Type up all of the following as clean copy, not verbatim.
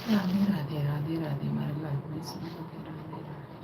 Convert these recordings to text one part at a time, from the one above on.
राधे राधे राधे राधे मारे लाइफ में सुन राधे राधे राधे।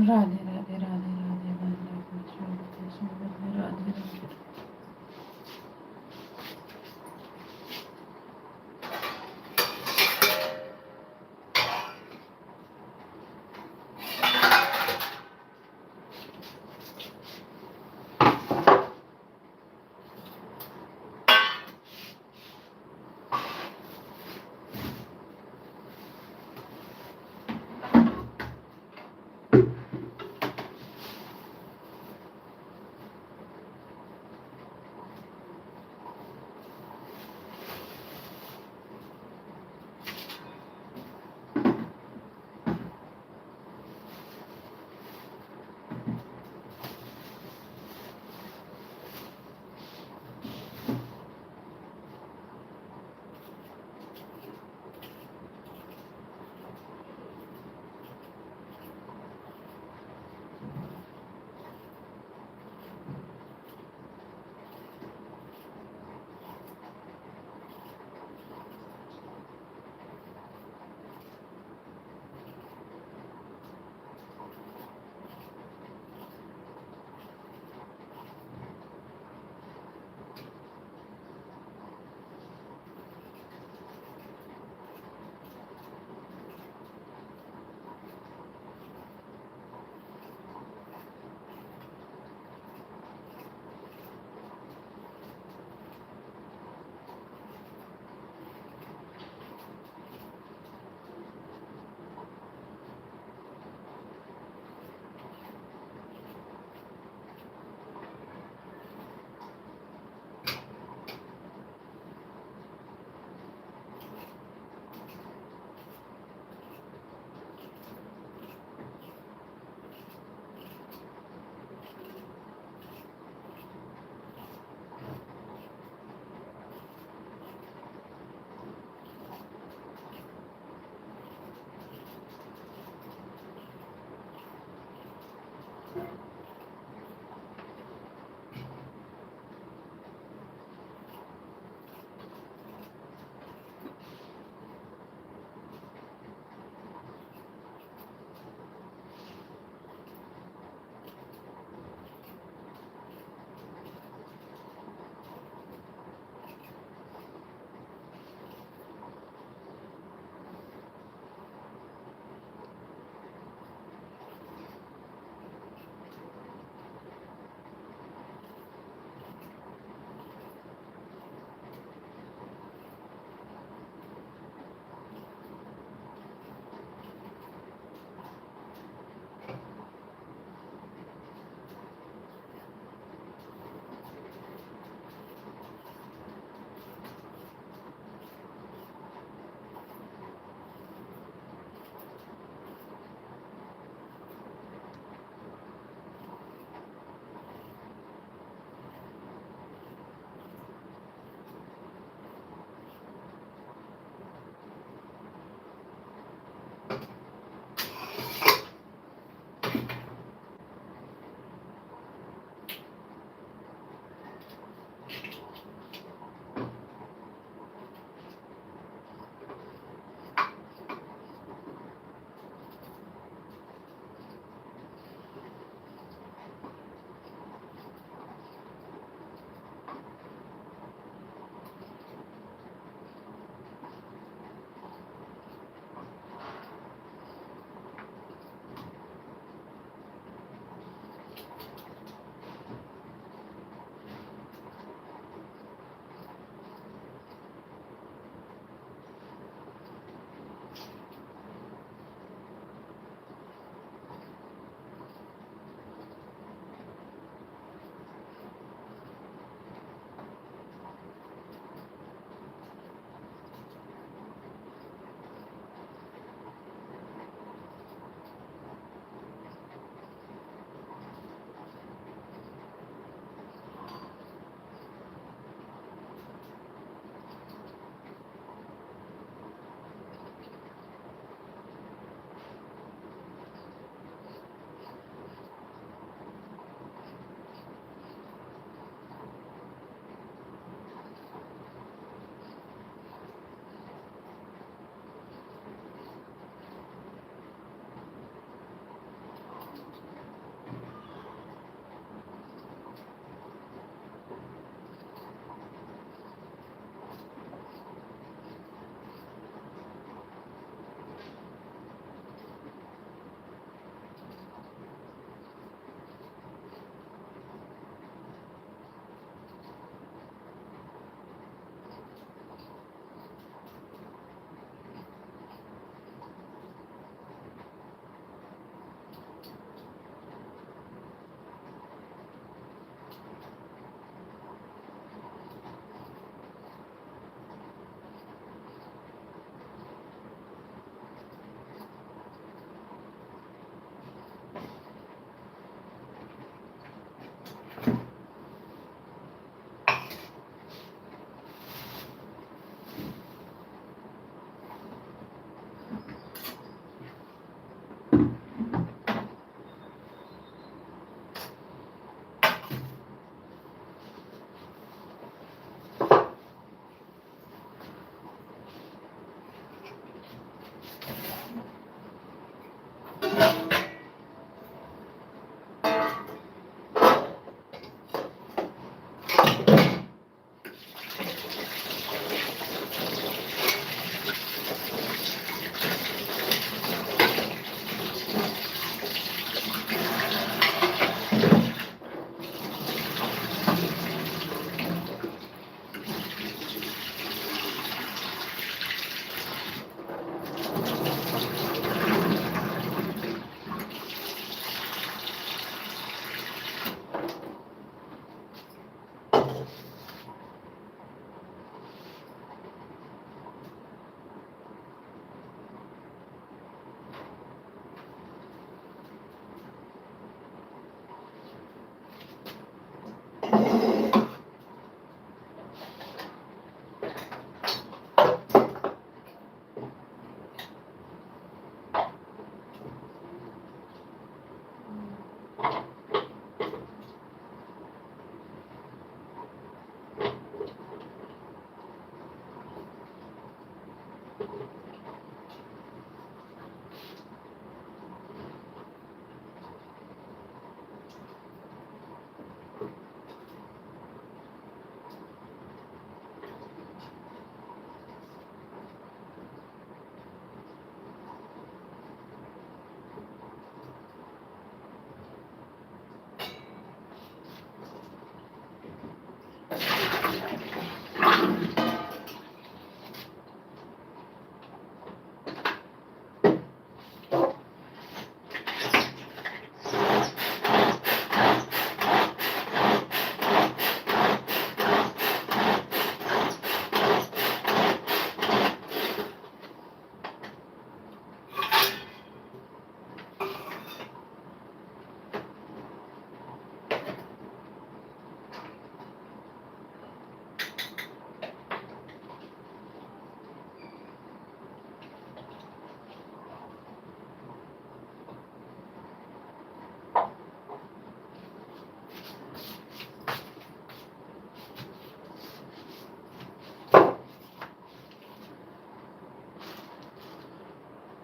राधे राधे राधे राधे मारे लाइफ में सुन राधे राधे राधे।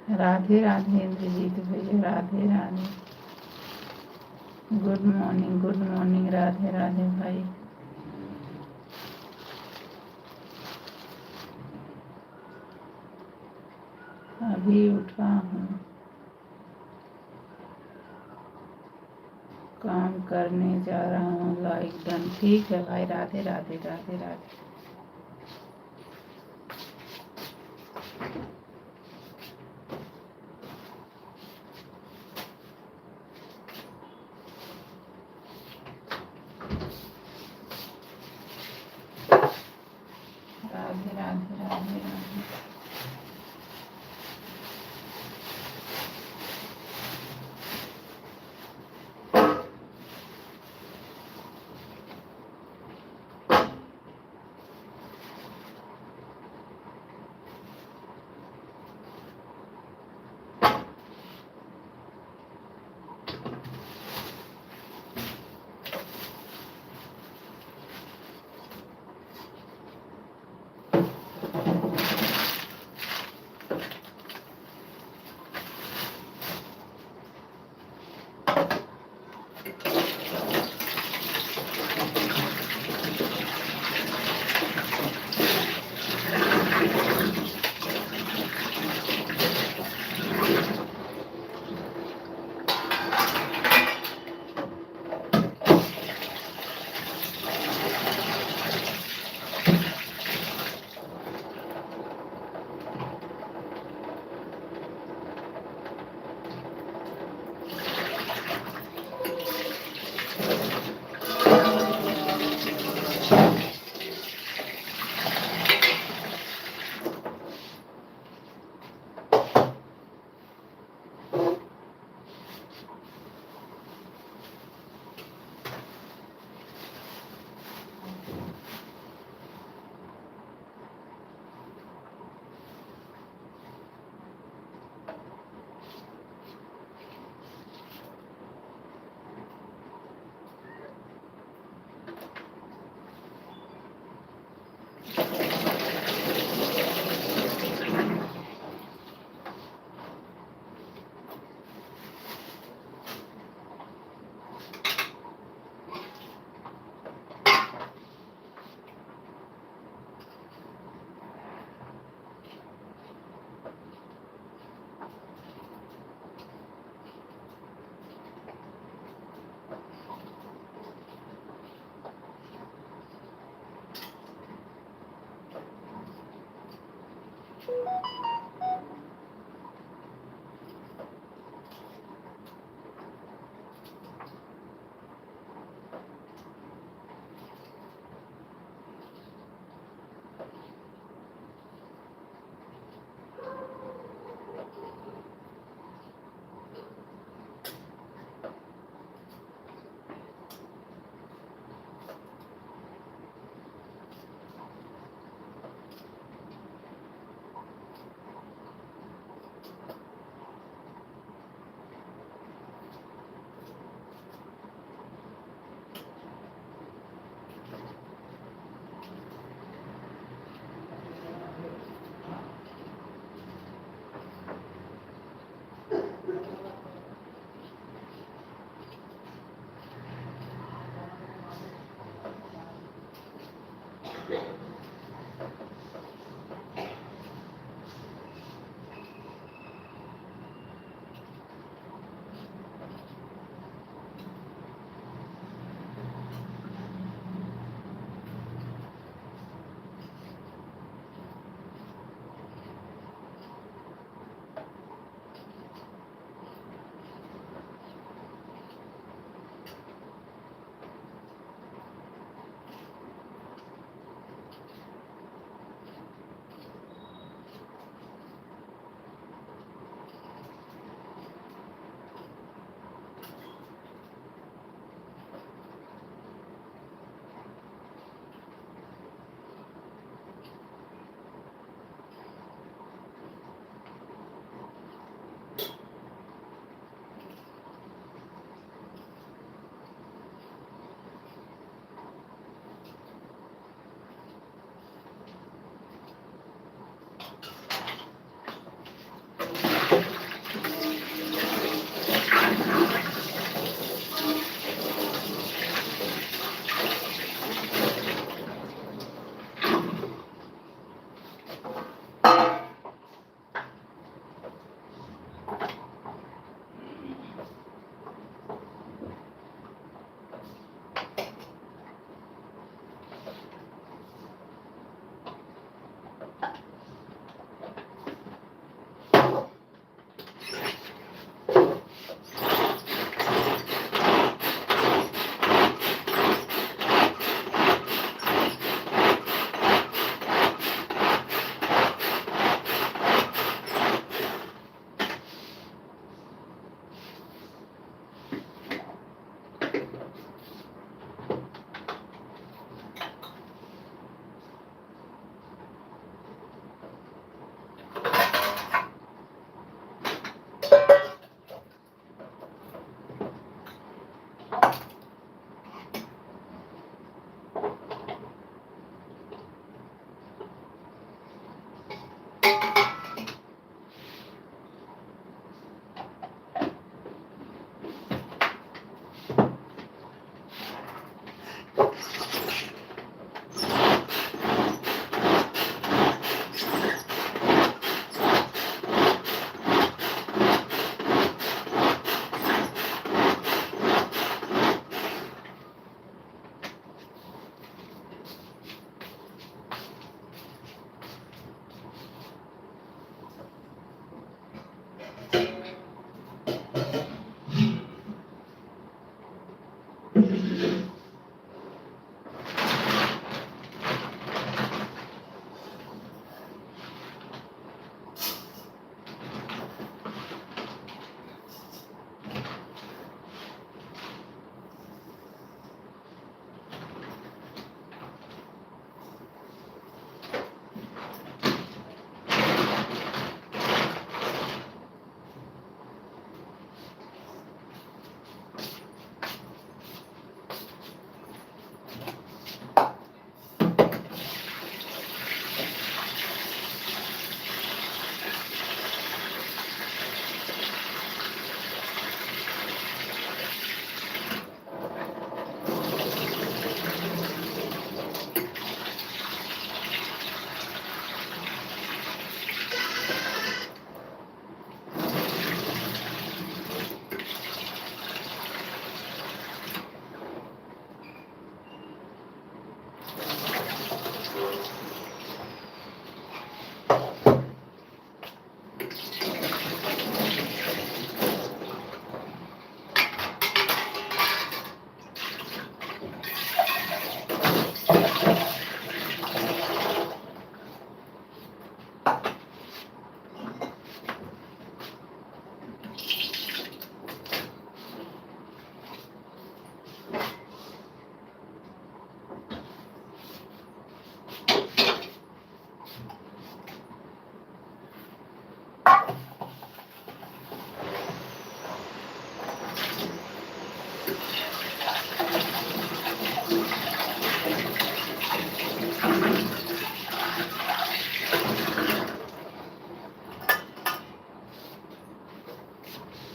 राधे राधे इंद्रजीत भैया, राधे राधे। गुड मॉर्निंग राधे राधे भाई। अभी उठा हूँ, काम करने जा रहा हूँ। लाइक डन, ठीक है भाई। राधे राधे राधे राधे। राधे राधे राधे राधे।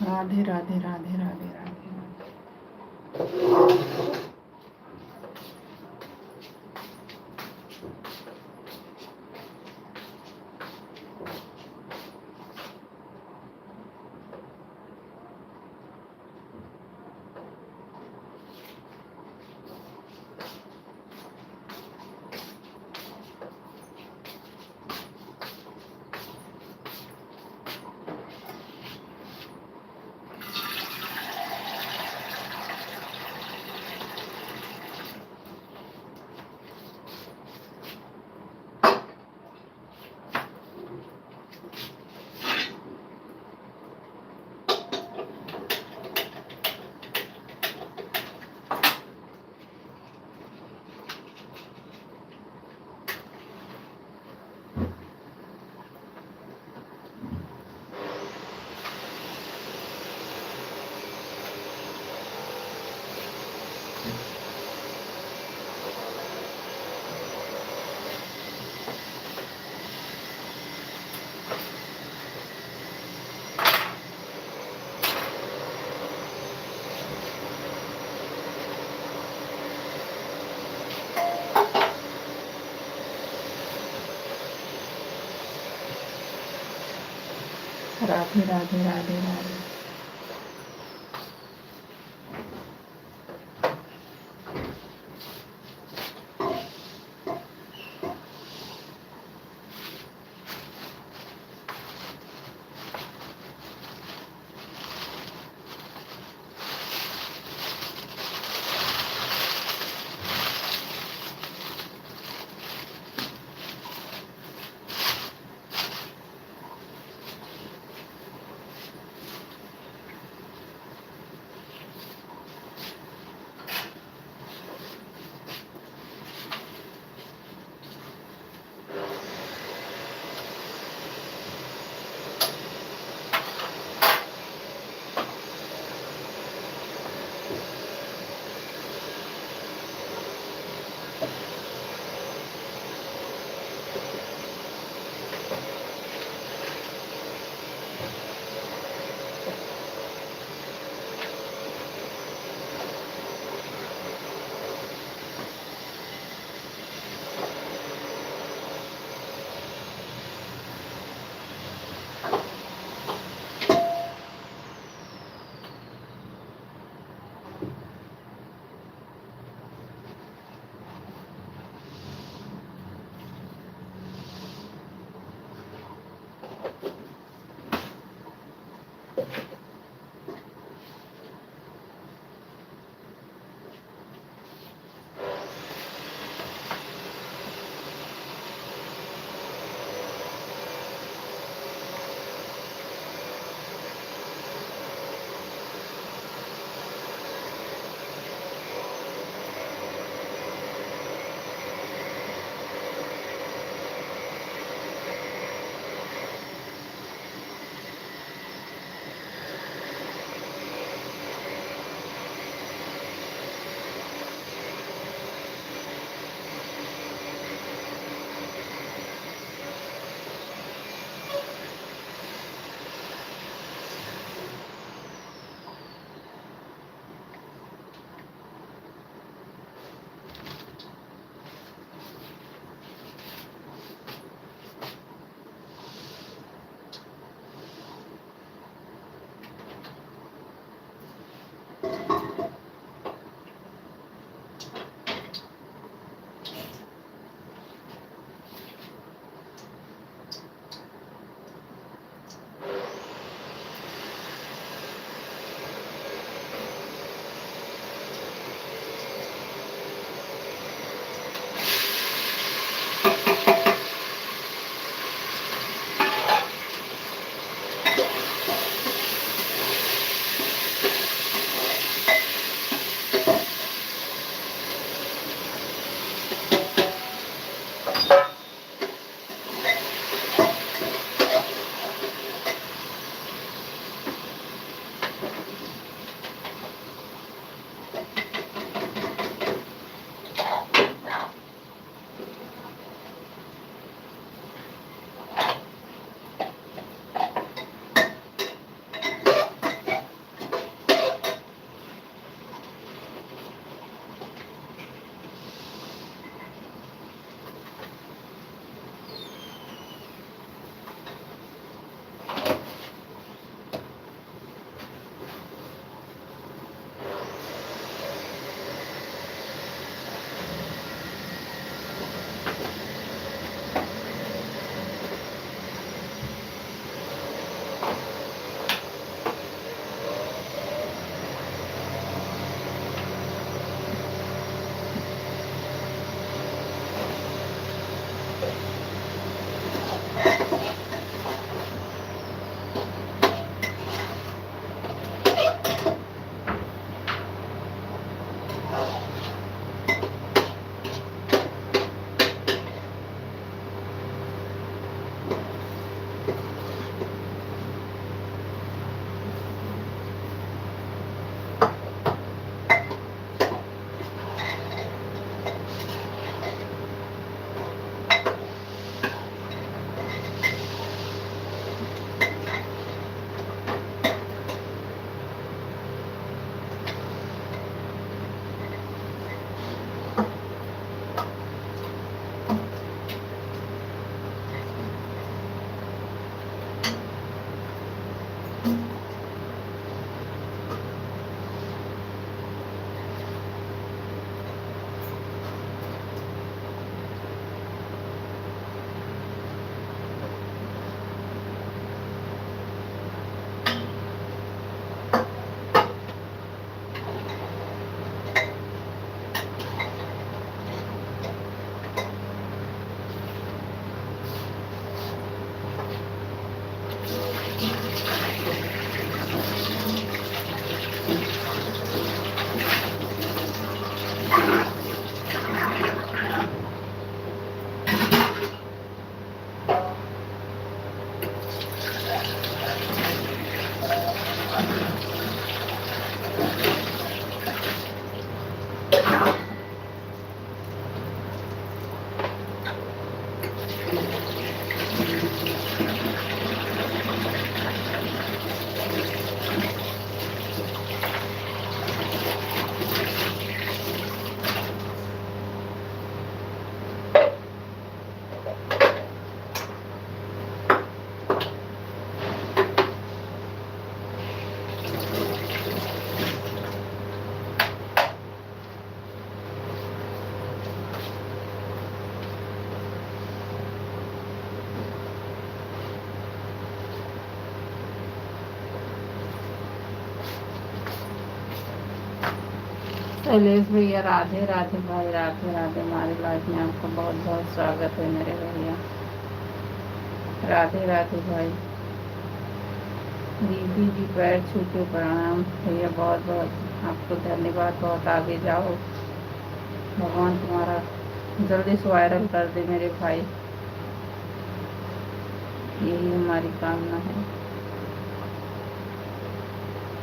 राधे राधे राधे राधे राधे राधे। राधे राधे राधे राधे। शैलेश भैया राधे राधे भाई, राधे राधे। हमारे लाइफ में आपका बहुत बहुत स्वागत है मेरे भैया। राधे राधे भाई। दीदी जी पैर छू के प्रणाम भैया, बहुत बहुत आपको धन्यवाद। बहुत आगे जाओ, भगवान तुम्हारा जल्दी से वायरल कर दे मेरे भाई, यही हमारी कामना है।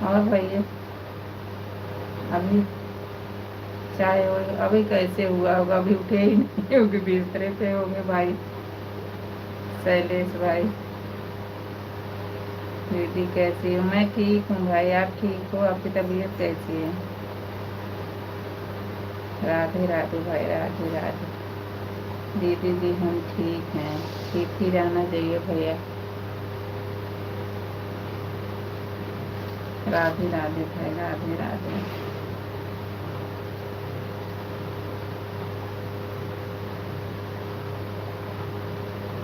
और भैया अभी चाय और अभी कैसे हुआ होगा, अभी उठे ही नहीं होगे, बिस्तरे पे होंगे भाई शैलेश भाई। दीदी कैसी हो? मैं ठीक हूँ भाई, आप ठीक हो? आपकी तबीयत कैसी है? राधे राधे भाई, राधे राधे। दीदी जी हम ठीक हैं, ठीक ही रहना चाहिए भैया। राधे राधे भाई, राधे राधे।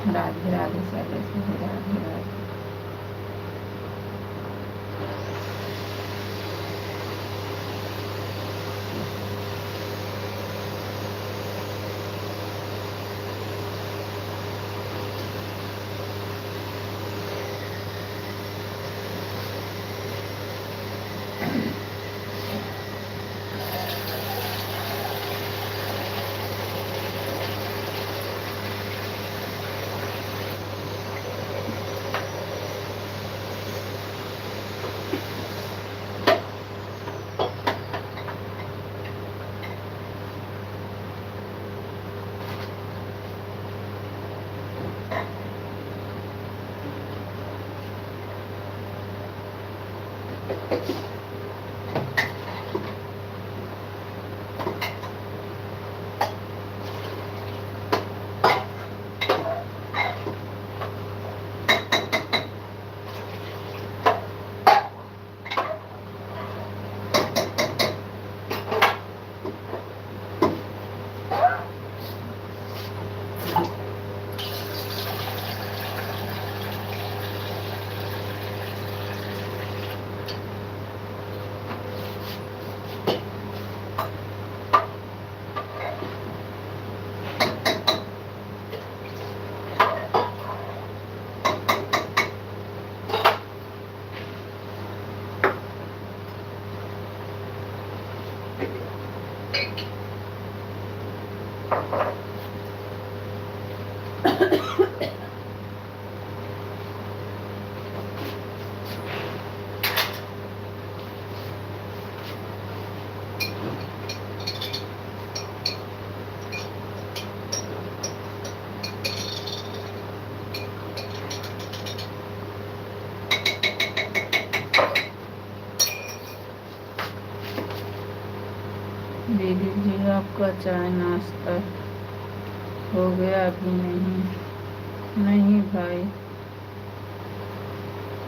राधे राधे शैलेश भाई, राधे राधे। दीदी जी आपका चाय नाश्ता हो गया? अभी नहीं। नहीं भाई।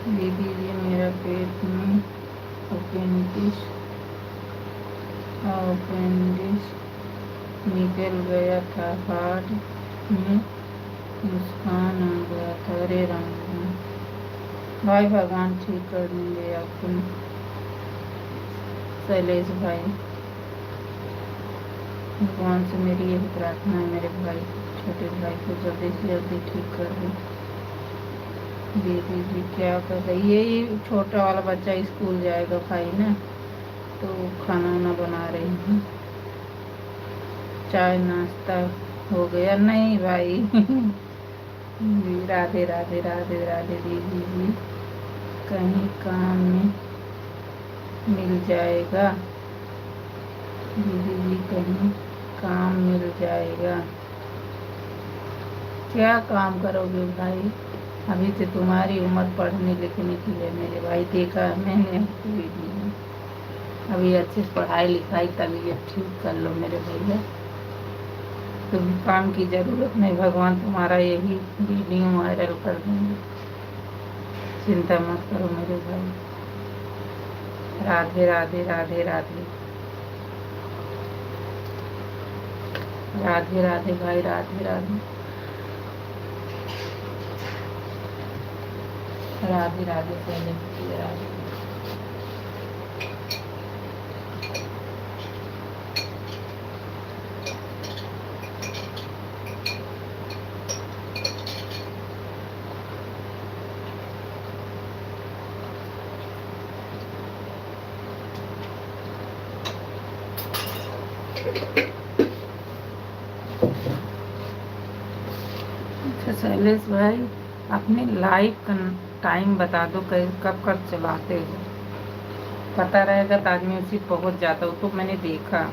दीदी जी मेरा पेट में अपेंडिक्स निकल गया था, हार्ट में नुकसान आ गया था। अरे राम राम भाई, भगवान ठीक कर देंगे आपको शैलेश भाई। भगवान से मेरी यही प्रार्थना है मेरे भाई, छोटे भाई को जल्दी से जल्दी ठीक कर दे। दीदी जी क्या कर रही है? ये छोटा वाला बच्चा स्कूल जाएगा भाई ना, तो खाना वाना बना रही हूँ। चाय नाश्ता हो गया? नहीं भाई। राधे राधे राधे राधे। दीदी जी कहीं काम में मिल जाएगा? दीदी जी कहीं काम मिल जाएगा? क्या काम करोगे भाई? अभी तो तुम्हारी उम्र पढ़ने लिखने की है मेरे भाई, देखा मैंने वीडियो। अभी अच्छे से पढ़ाई लिखाई तबीयत ठीक कर लो मेरे भैया, तुम्हें काम की ज़रूरत नहीं, भगवान तुम्हारा यही वीडियो वायरल कर देंगे, चिंता मत करो मेरे भाई। राधे राधे राधे राधे। राधे राधे भाई, राधे राधे। राधे राधे पहले राधे। अच्छा शैलेश भाई, अपने लाइव का टाइम बता दो, कब कब चलाते हो, पता रहेगा तो आदमी उसी पहुंच जाता हूँ। तो मैंने देखा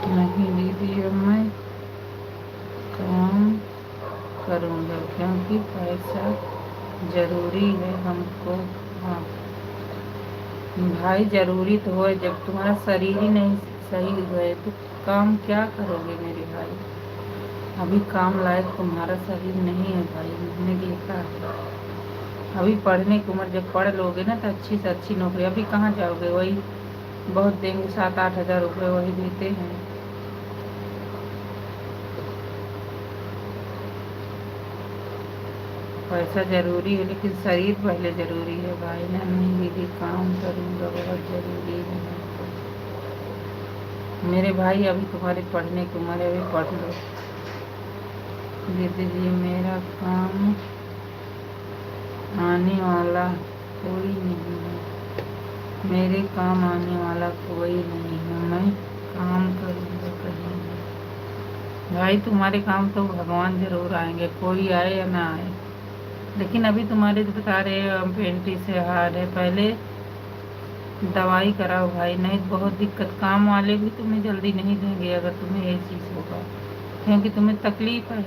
नहीं दीदी, अब मैं काम करूँगा क्योंकि पैसा ज़रूरी है हमको। हाँ भाई, ज़रूरी तो है, जब तुम्हारा शरीर ही नहीं सही है तो काम क्या करोगे मेरे भाई। अभी काम लायक तुम्हारा शरीर नहीं है भाई, मैंने देखा है। अभी पढ़ने की उम्र, जब पढ़ लोगे ना तो अच्छी से अच्छी नौकरी। अभी कहाँ जाओगे, वही बहुत देंगे, 7-8 हज़ार रुपये वही देते हैं। पैसा ज़रूरी है लेकिन शरीर पहले ज़रूरी है भाई ना। नहीं दीदी, काम करूँगा, बहुत ज़रूरी है मेरे भाई। अभी तुम्हारे पढ़ने की उम्र है, अभी पढ़ लो। दीदी जी, मेरा काम आने वाला कोई नहीं है, मेरे काम आने वाला कोई नहीं है, मैं काम करूँगा कहीं भी। भाई तुम्हारे काम तो भगवान जरूर आएंगे, कोई आए या ना आए। लेकिन अभी तुम्हारे तो बता रहे पेंटी से हार्ड है, पहले दवाई कराओ भाई, नहीं तो बहुत दिक्कत। काम वाले भी तुम्हें जल्दी नहीं देंगे अगर तुम्हें ये चीज़ होगा, क्योंकि तुम्हें तकलीफ है।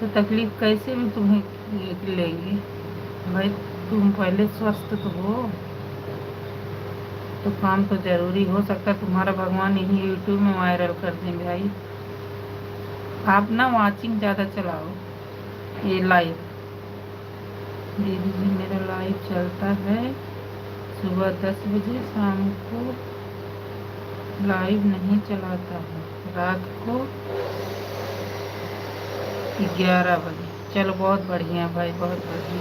तो तकलीफ कैसे भी तुम्हें लेंगे भाई। तुम पहले स्वस्थ तो हो, तो काम तो ज़रूरी हो सकता है तुम्हारा भगवान यही यूट्यूब में वायरल कर देंगे भाई। आप ना वाचिंग ज़्यादा चलाओ, ये लाइव। दीदी जी, मेरा लाइव चलता है सुबह 10 बजे, शाम को लाइव नहीं चलाता है, रात को 11 बजे। चलो बहुत बढ़िया भाई, बहुत बढ़िया।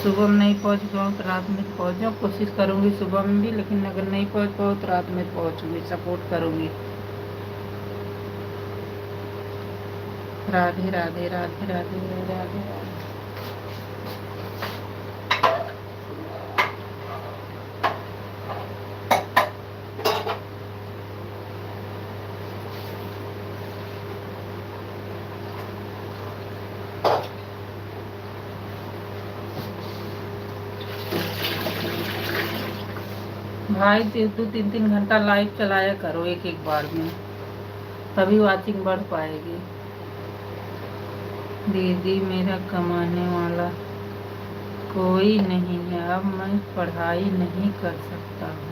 सुबह में नहीं पहुंच पाऊँ तो रात में पहुंच जाऊँ, कोशिश करूँगी सुबह में भी, लेकिन अगर नहीं पहुंच पाऊँ तो रात में पहुंचूँगी, सपोर्ट करूँगी। राधे राधे राधे राधे राधे राधे। भाई 2-3 घंटा लाइव चलाया करो एक एक बार में, तभी वाचिंग बढ़ पाएगी। दीदी, मेरा कमाने वाला कोई नहीं है, अब मैं पढ़ाई नहीं कर सकता हूँ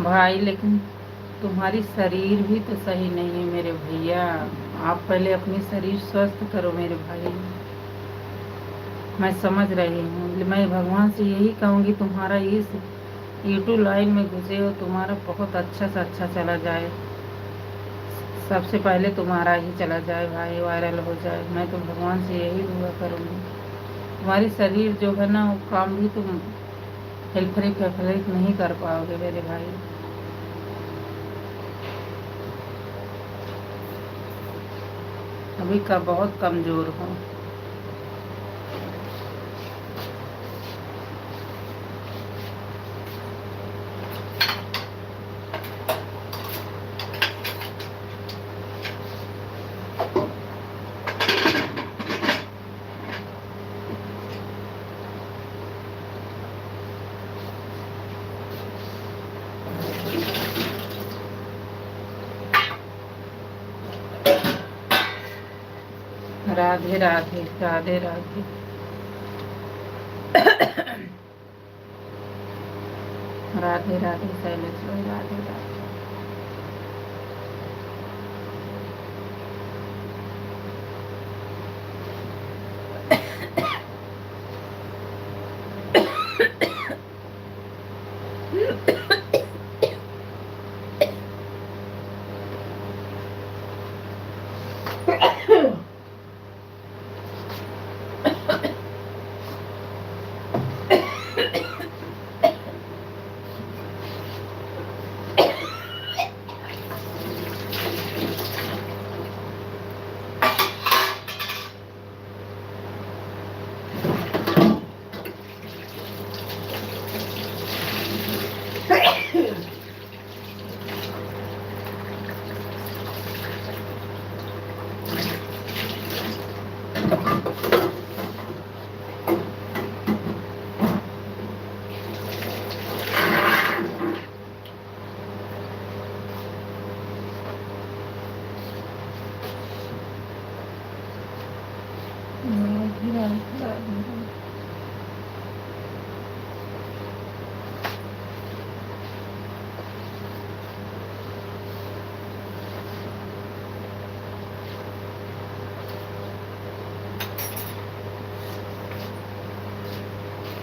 भाई। लेकिन तुम्हारी शरीर भी तो सही नहीं है मेरे भैया। आप पहले अपनी शरीर स्वस्थ करो मेरे भाई। मैं समझ रही हूँ, मैं भगवान से यही कहूँगी तुम्हारा इस यूट्यूब लाइन में घुसे हो, तुम्हारा बहुत अच्छा से अच्छा चला जाए। सबसे पहले तुम्हारा ही चला जाए भाई, वायरल हो जाए। मैं तो भगवान से यही दुआ करूँगी। तुम्हारी शरीर जो है ना, वो काम भी तुम हेल्प नहीं कर पाओगे मेरे भाई। अभी का बहुत कमज़ोर हो। राधे राधे राधे राधे। राधे राधे शैलेश भाई, राधे राधे।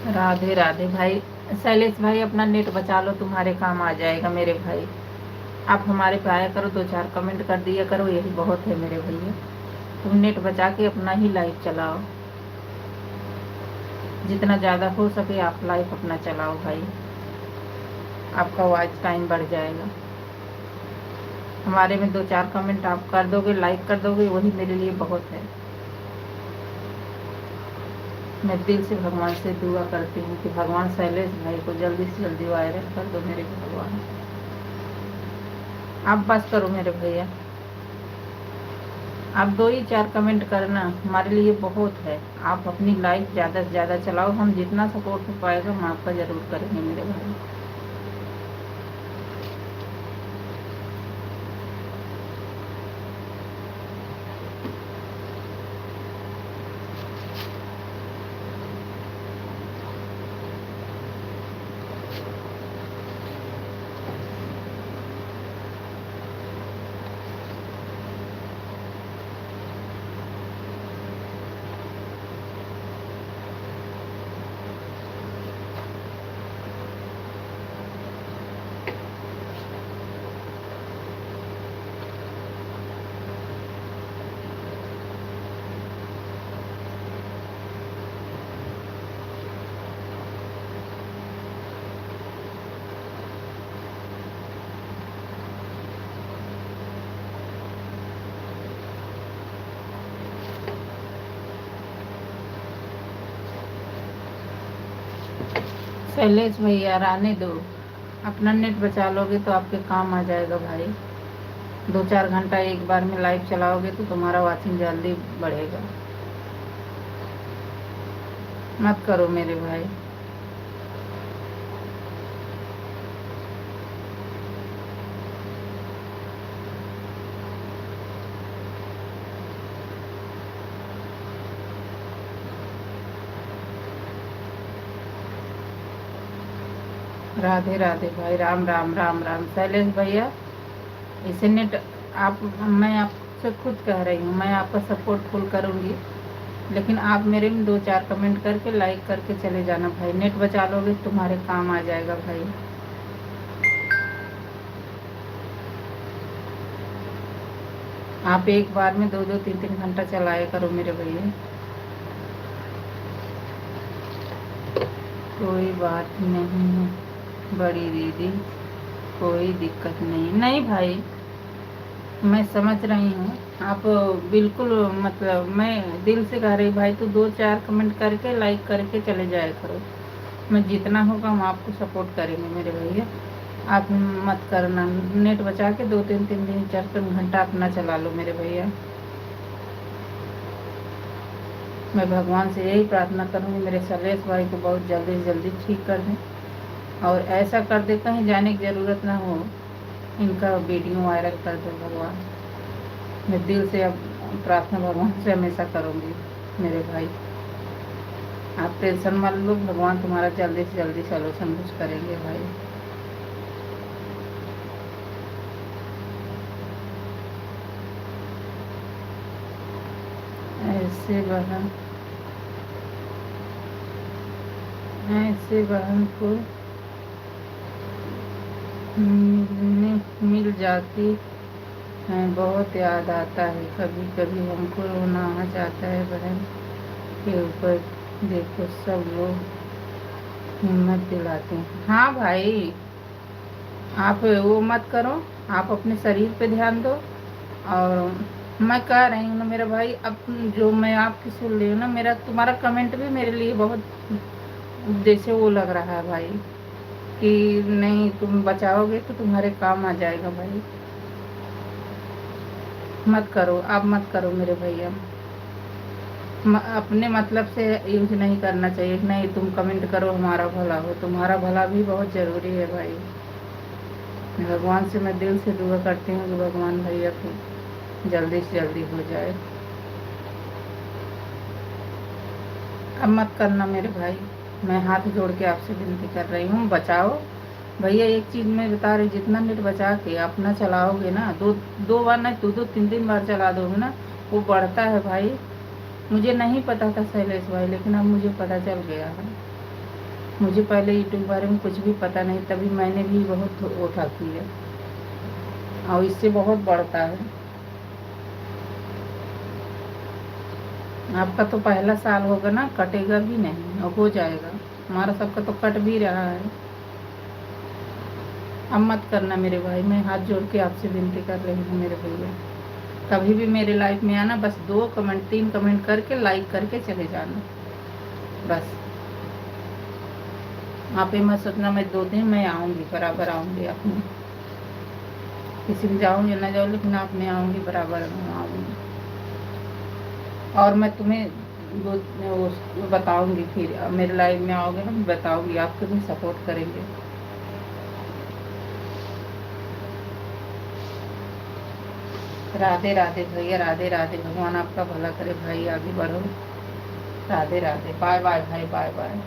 राधे राधे भाई। शैलेश भाई अपना नेट बचा लो, तुम्हारे काम आ जाएगा मेरे भाई। आप हमारे पे आया करो, 2-4 कमेंट कर दिया करो, यही बहुत है मेरे भैया। तुम नेट बचा के अपना ही लाइफ चलाओ, जितना ज़्यादा हो सके आप लाइफ अपना चलाओ भाई, आपका वॉच टाइम बढ़ जाएगा। हमारे में 2-4 कमेंट आप कर दोगे, लाइक कर दोगे, वही मेरे लिए बहुत है। मैं दिल से भगवान से दुआ करती हूँ कि भगवान शैलेश भाई को जल्दी से जल्दी वायरल कर दो मेरे भगवान। आप बस करो मेरे भैया, आप 2 ही 4 कमेंट करना, हमारे लिए बहुत है। आप अपनी लाइफ ज़्यादा से ज़्यादा चलाओ, हम जितना सपोर्ट हो पाएगा हम आपका ज़रूर करेंगे मेरे भाई। शैलेश भैया आने दो, अपना नेट बचा लोगे तो आपके काम आ जाएगा भाई। 2-4 घंटा एक बार में लाइव चलाओगे तो तुम्हारा वॉचिंग जल्दी बढ़ेगा। मत करो मेरे भाई। राधे राधे भाई, राम राम राम राम। शैलेश भैया इसे नेट आप, मैं आपसे खुद कह रही हूँ, मैं आपका सपोर्ट फुल करूँगी, लेकिन आप मेरे में 2-4 कमेंट करके लाइक करके चले जाना भाई। नेट बचा लोगे तुम्हारे काम आ जाएगा भाई। आप एक बार में 2-2 3-3 घंटा चलाया करो मेरे भैया। कोई बात नहीं है बड़ी दीदी, कोई दिक्कत नहीं। नहीं भाई, मैं समझ रही हूँ, आप बिल्कुल, मतलब मैं दिल से कह रही भाई, तो 2-4 कमेंट करके लाइक करके चले जाया करो। मैं जितना होगा हम आपको सपोर्ट करेंगे मेरे भैया। आप मत करना, नेट बचा के 2-3 घंटा अपना चला लो मेरे भैया। मैं भगवान से यही प्रार्थना करूँगी मेरे शैलेश भाई को बहुत जल्दी से जल्दी ठीक कर दें, और ऐसा कर दे कहीं जाने की ज़रूरत ना हो, इनका वीडियो वायरल कर दो भगवान। मैं दिल से अब प्रार्थना भगवान से हमेशा करूँगी मेरे भाई। आप टेंशन मत लो, भगवान तुम्हारा जल्दी से जल्दी सॉल्यूशन कुछ करेंगे भाई। ऐसे बहन को मिल जाती है, बहुत याद आता है, कभी कभी हमको रोना आ जाता है। बहन के ऊपर देखो सब लोग हिम्मत दिलाते हैं। हाँ भाई, आप वो मत करो, आप अपने शरीर पे ध्यान दो। और मैं कह रही हूँ ना मेरा भाई, अब जो मैं आपकी सुन रही हूँ ना, मेरा तुम्हारा कमेंट भी मेरे लिए बहुत जैसे वो लग रहा है भाई, कि नहीं तुम बचाओगे तो तुम्हारे काम आ जाएगा भाई। मत करो, आप मत करो मेरे भैया। अपने मतलब से यूज नहीं करना चाहिए, नहीं तुम कमेंट करो हमारा भला हो, तुम्हारा भला भी बहुत ज़रूरी है भाई। भगवान से मैं दिल से दुआ करती हूँ कि भगवान भैया को जल्दी से जल्दी हो जाए। अब मत करना मेरे भाई, मैं हाथ जोड़ के आपसे विनती कर रही हूँ, बचाओ भैया। एक चीज़ मैं बता रही, जितना नेट बचा के अपना चलाओगे ना, दो बार नहीं, 2-3 बार चला दोगे ना, वो बढ़ता है भाई। मुझे नहीं पता था शैलेश भाई, लेकिन अब मुझे पता चल गया है। मुझे पहले यूट्यूब के बारे में कुछ भी पता नहीं, तभी मैंने भी बहुत उठा की है और इससे बहुत बढ़ता है। आपका तो पहला साल होगा ना, कटेगा भी नहीं और हो जाएगा। हमारा सबका तो कट भी रहा है। अब मत करना मेरे भाई, मैं हाथ जोड़ के आपसे विनती कर रही हूँ मेरे भैया। कभी भी मेरे लाइफ में आना, बस 2 कमेंट 3 कमेंट करके लाइक करके चले जाना बस। आप ये मत सोचना मैं 2 दिन में आऊँगी, बराबर आऊँगी। आपने किसी भी जाऊँ या ना जाऊँ, लेकिन आप में आऊँगी, बराबर मैं आऊँगी। और मैं तुम्हें वो बताऊँगी, फिर मेरे लाइफ में आओगे ना, बताऊँगी, आपको भी सपोर्ट करेंगे। राधे राधे भैया, राधे राधे। भगवान आपका भला करे भाई, आगे बढ़ो। राधे राधे, बाय बाय भाई, बाय बाय।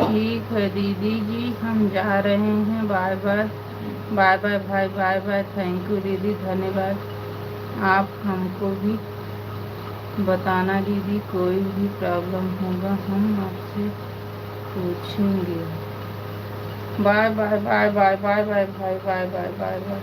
ठीक है दीदी जी, हम जा रहे हैं। Bye bye. बाय बाय भाई, बाय बाय। थैंक यू दीदी, धन्यवाद। आप हमको भी बताना दीदी, कोई भी प्रॉब्लम होगा हम आपसे पूछेंगे। Bye bye bye bye bye bye भाई, bye bye bye bye.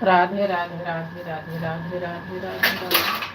Radhe Radhe Radhe Radhe Radhe Radhe Radhe Radhe.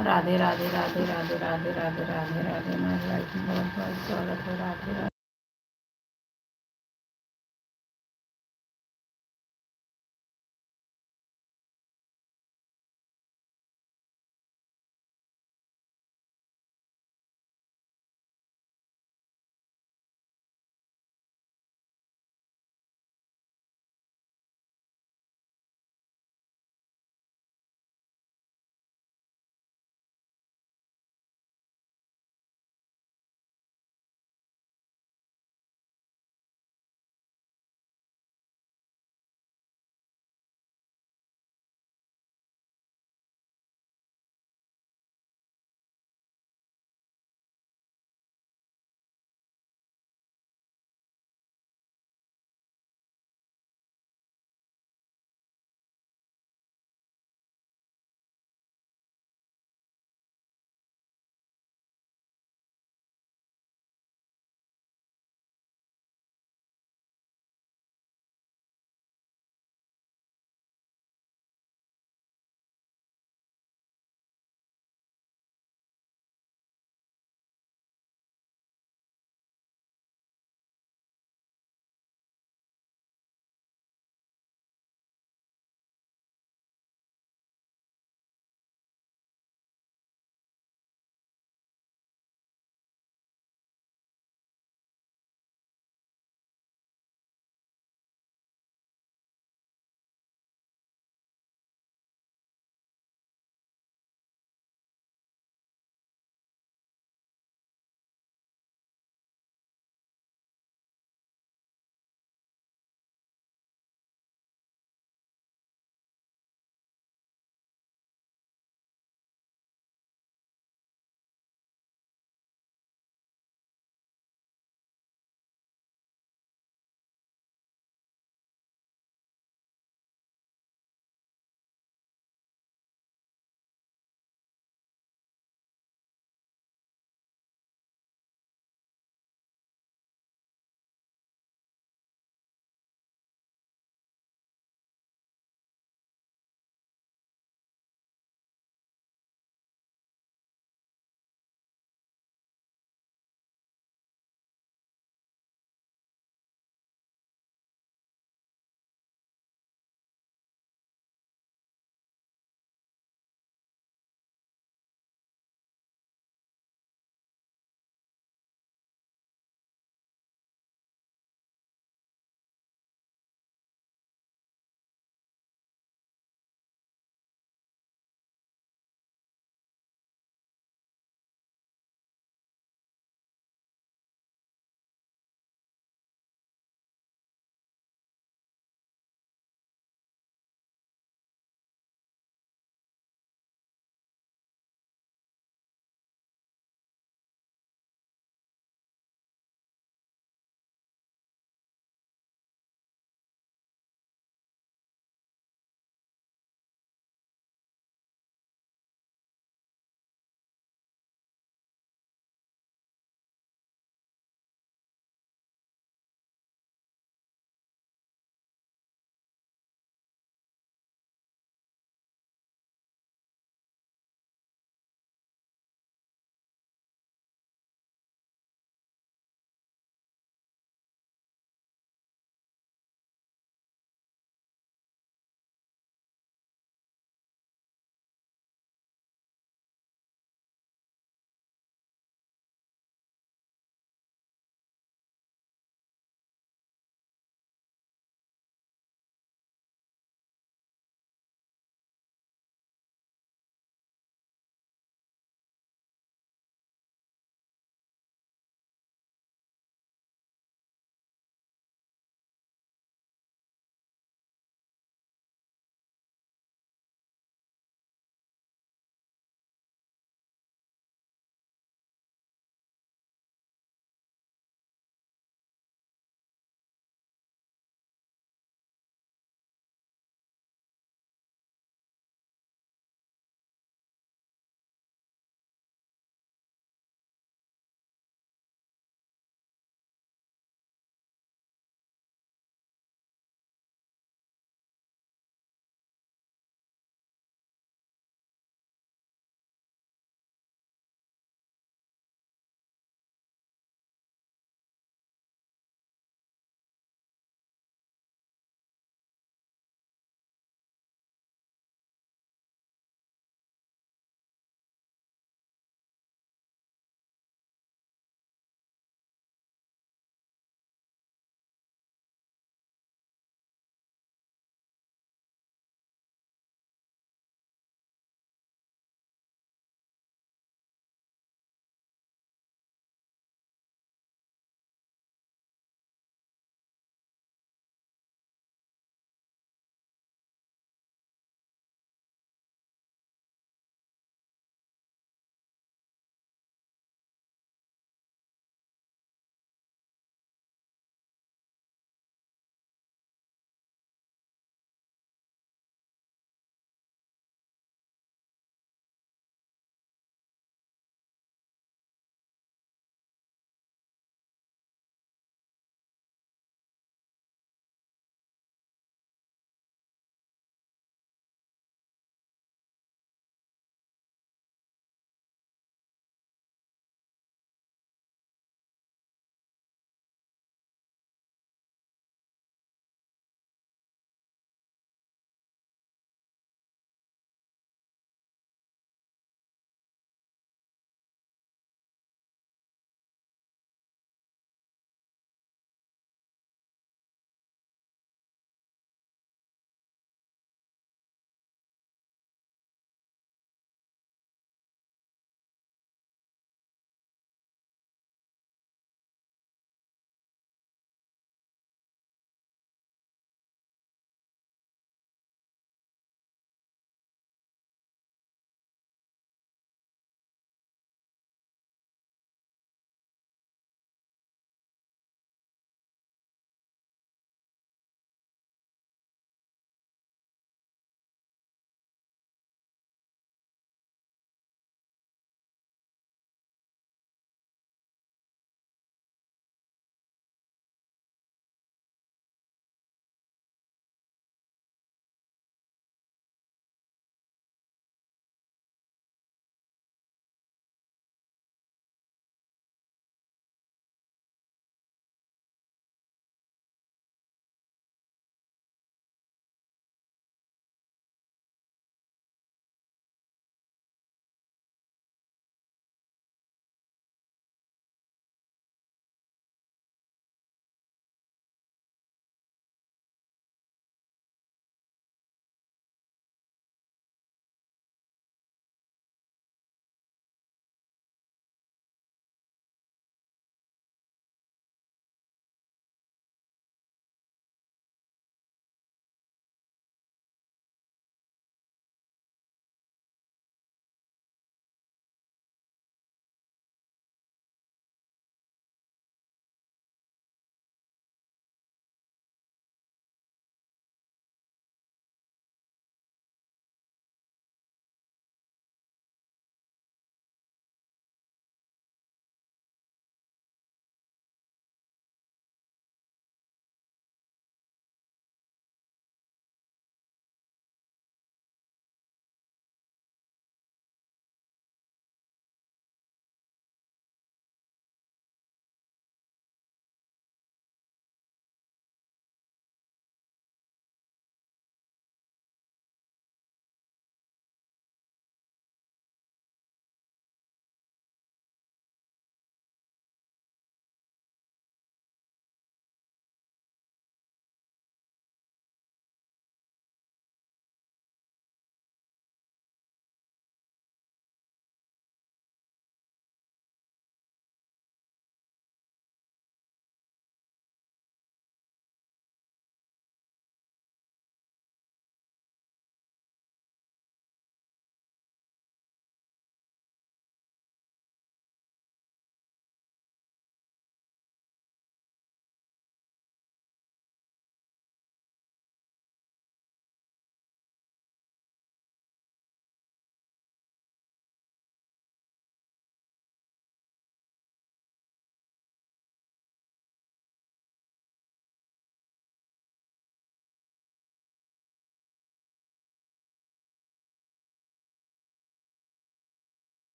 Radhe Radhe Radhe Radhe Radhe Radhe Radhe Radhe. मेरी लाइफ में बहुत बहुत स्वागत है। राधे राधे।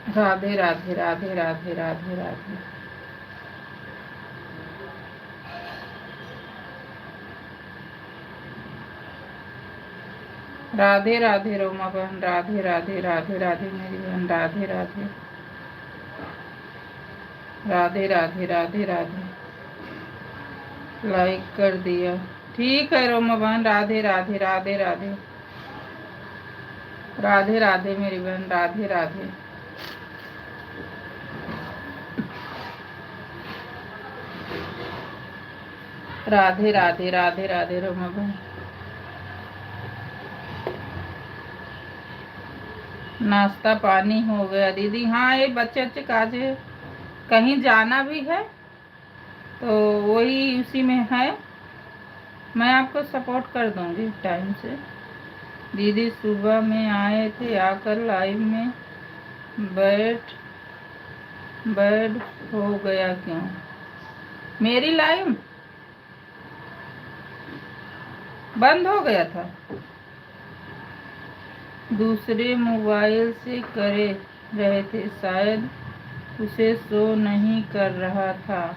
राधे राधे राधे राधे राधे राधे। राधे राधे रोमा बहन, राधे राधे राधे राधे मेरी बहन, राधे राधे राधे राधे राधे राधे। लाइक कर दिया, ठीक है रोमा बहन, राधे राधे राधे राधे राधे राधे मेरी बहन, राधे राधे। राधे राधे राधे राधे रोमा बहन। नाश्ता पानी हो गया दीदी? हाँ, ये बच्चे बच्चे काज है, कहीं जाना भी है तो वही उसी में है। मैं आपको सपोर्ट कर दूंगी टाइम से। दीदी सुबह में आए थे, आकर लाइव में बैड हो गया क्यों? मेरी लाइव बंद हो गया था, दूसरे मोबाइल से करे रहे थे, शायद उसे शो नहीं कर रहा था।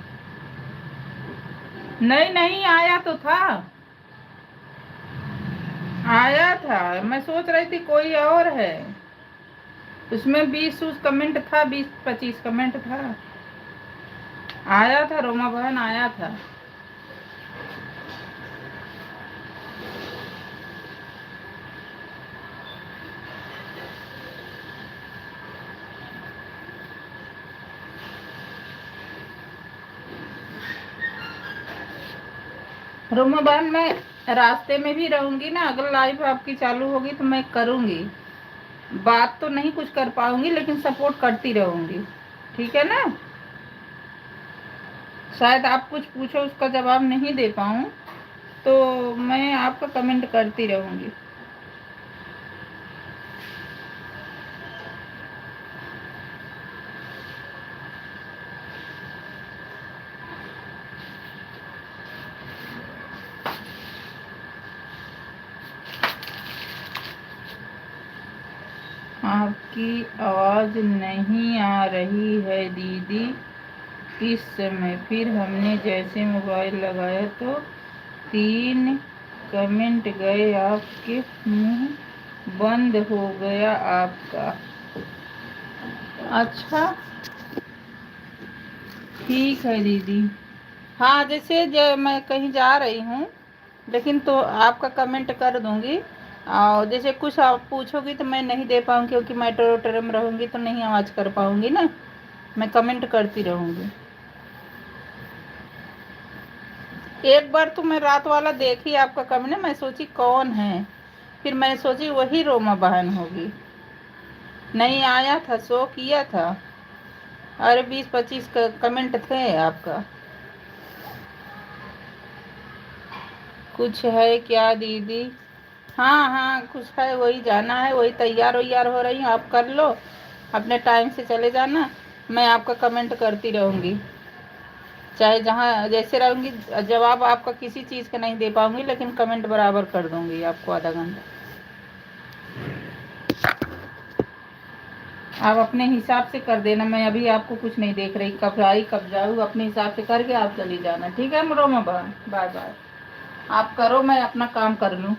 नहीं नहीं, आया तो था, आया था। मैं सोच रही थी कोई और है, उसमें 20 कमेंट था, 20-25 कमेंट था। आया था रोमा बहन, आया था। रोमा बहन, मैं रास्ते में भी रहूंगी ना, अगर लाइव आपकी चालू होगी तो मैं करूंगी। बात तो नहीं कुछ कर पाऊंगी, लेकिन सपोर्ट करती रहूंगी, ठीक है ना? शायद आप कुछ पूछो, उसका जवाब नहीं दे पाऊँ तो मैं आपका कमेंट करती रहूंगी। आपकी आवाज़ नहीं आ रही है दीदी इस समय। फिर हमने जैसे मोबाइल लगाया तो 3 कमेंट गए, आपके मुंह बंद हो गया आपका। अच्छा, ठीक है दीदी। हाँ, जैसे मैं कहीं जा रही हूँ, लेकिन तो आपका कमेंट कर दूंगी। और जैसे कुछ आप पूछोगी तो मैं नहीं दे पाऊँगी, क्योंकि मेट्रो वेट्रो में रहूँगी तो नहीं आवाज़ कर पाऊँगी ना। मैं कमेंट करती रहूँगी। एक बार तो मैं रात वाला देखी आपका कमेंट, मैं सोची कौन है, फिर मैं सोची वही रोमा बहन होगी। नहीं आया था, शो किया था। अरे 20-25 कमेंट थे आपका। कुछ है क्या दीदी? हाँ हाँ, कुछ है, वही जाना है, वही तैयार वैयार हो रही हूँ। आप कर लो, अपने टाइम से चले जाना। मैं आपका कमेंट करती रहूँगी, चाहे जहाँ जैसे रहूँगी। जवाब आपका किसी चीज़ का नहीं दे पाऊँगी, लेकिन कमेंट बराबर कर दूँगी आपको आधा घंटा। आप अपने हिसाब से कर देना, मैं अभी आपको कुछ नहीं देख रही, कब आई कब जाऊँ, अपने हिसाब से करके आप चली जाना, ठीक है रोमा बहन? Bye bye. आप करो, मैं अपना काम कर लूँ।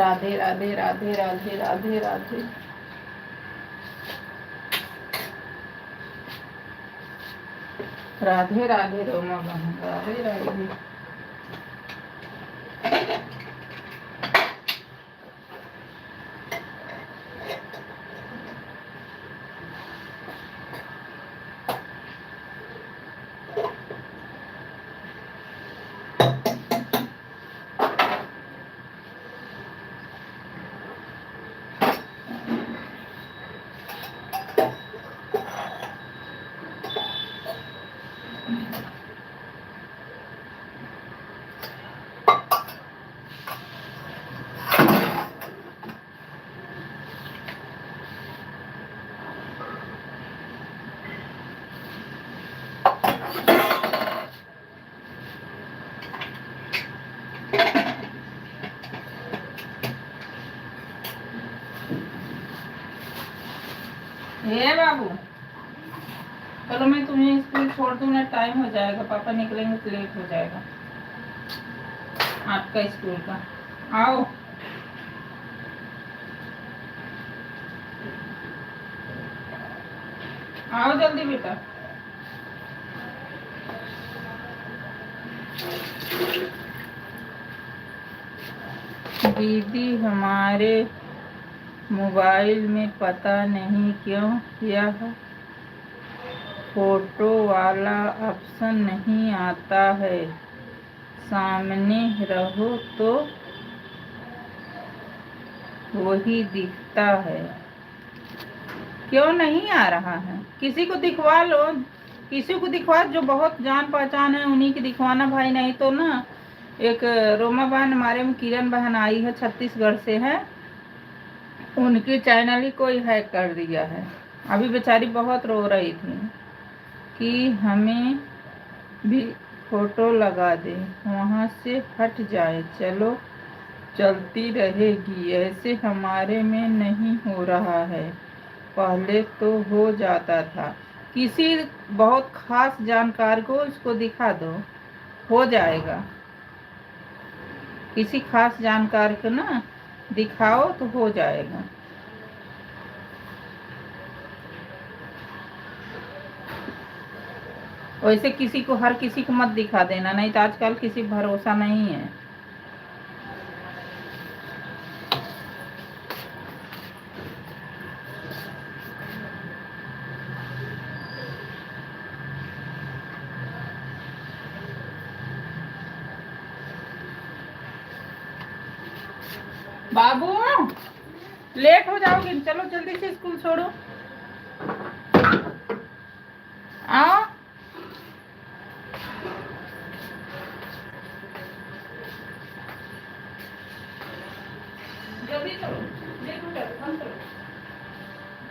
राधे राधे राधे राधे राधे राधे। राधे राधे रोमा बहन, राधे राधे। हे बाबू, चलो मैं तुम्हें स्कूल छोड़ दूँ ना, टाइम हो जाएगा, पापा निकलेंगे तो लेट हो जाएगा आपका स्कूल का। आओ आओ जल्दी बेटा। दीदी हमारे मोबाइल में पता नहीं क्यों यह फोटो वाला ऑप्शन नहीं आता है, सामने रहो तो वही दिखता है। क्यों नहीं आ रहा है? किसी को दिखवा लो, किसी को दिखवा, जो बहुत जान पहचान है उन्हीं की दिखवाना भाई, नहीं तो ना। एक रोमा बहन हमारे में, किरण बहन आई है छत्तीसगढ़ से है, उनके चैनल ही कोई हैक कर दिया है। अभी बेचारी बहुत रो रही थी कि हमें भी फोटो लगा दे, वहाँ से हट जाए। चलो चलती रहेगी, ऐसे हमारे में नहीं हो रहा है, पहले तो हो जाता था। किसी बहुत खास जानकार को उसको दिखा दो, हो जाएगा। किसी खास जानकार को ना दिखाओ तो हो जाएगा। वैसे किसी को, हर किसी को मत दिखा देना, नहीं तो आजकल किसी भरोसा नहीं है। बाबू लेट हो जाओगे, चलो जल्दी से स्कूल छोड़ो, आओ। जल्दी चलो, लेट हो जाओ, बंद करो,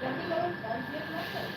जल्दी करो, लेट मत करो।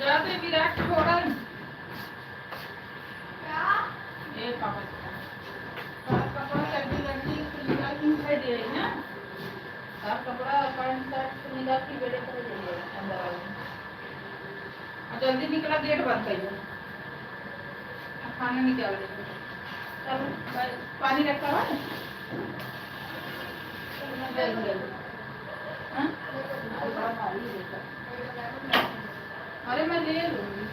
जाते विराट छोड़ा ये पापा सारा कपड़ा लड़की लड़की को निकाल के उठाई दे रही ना सारा कपड़ा पैंट शर्ट से निकाल के बेटे को दे दे अंदर आ और जल्दी निकला गेट बंद कर दो खाना निकाल दे चल पानी रखा हुआ है अरे मैं ले लूंगी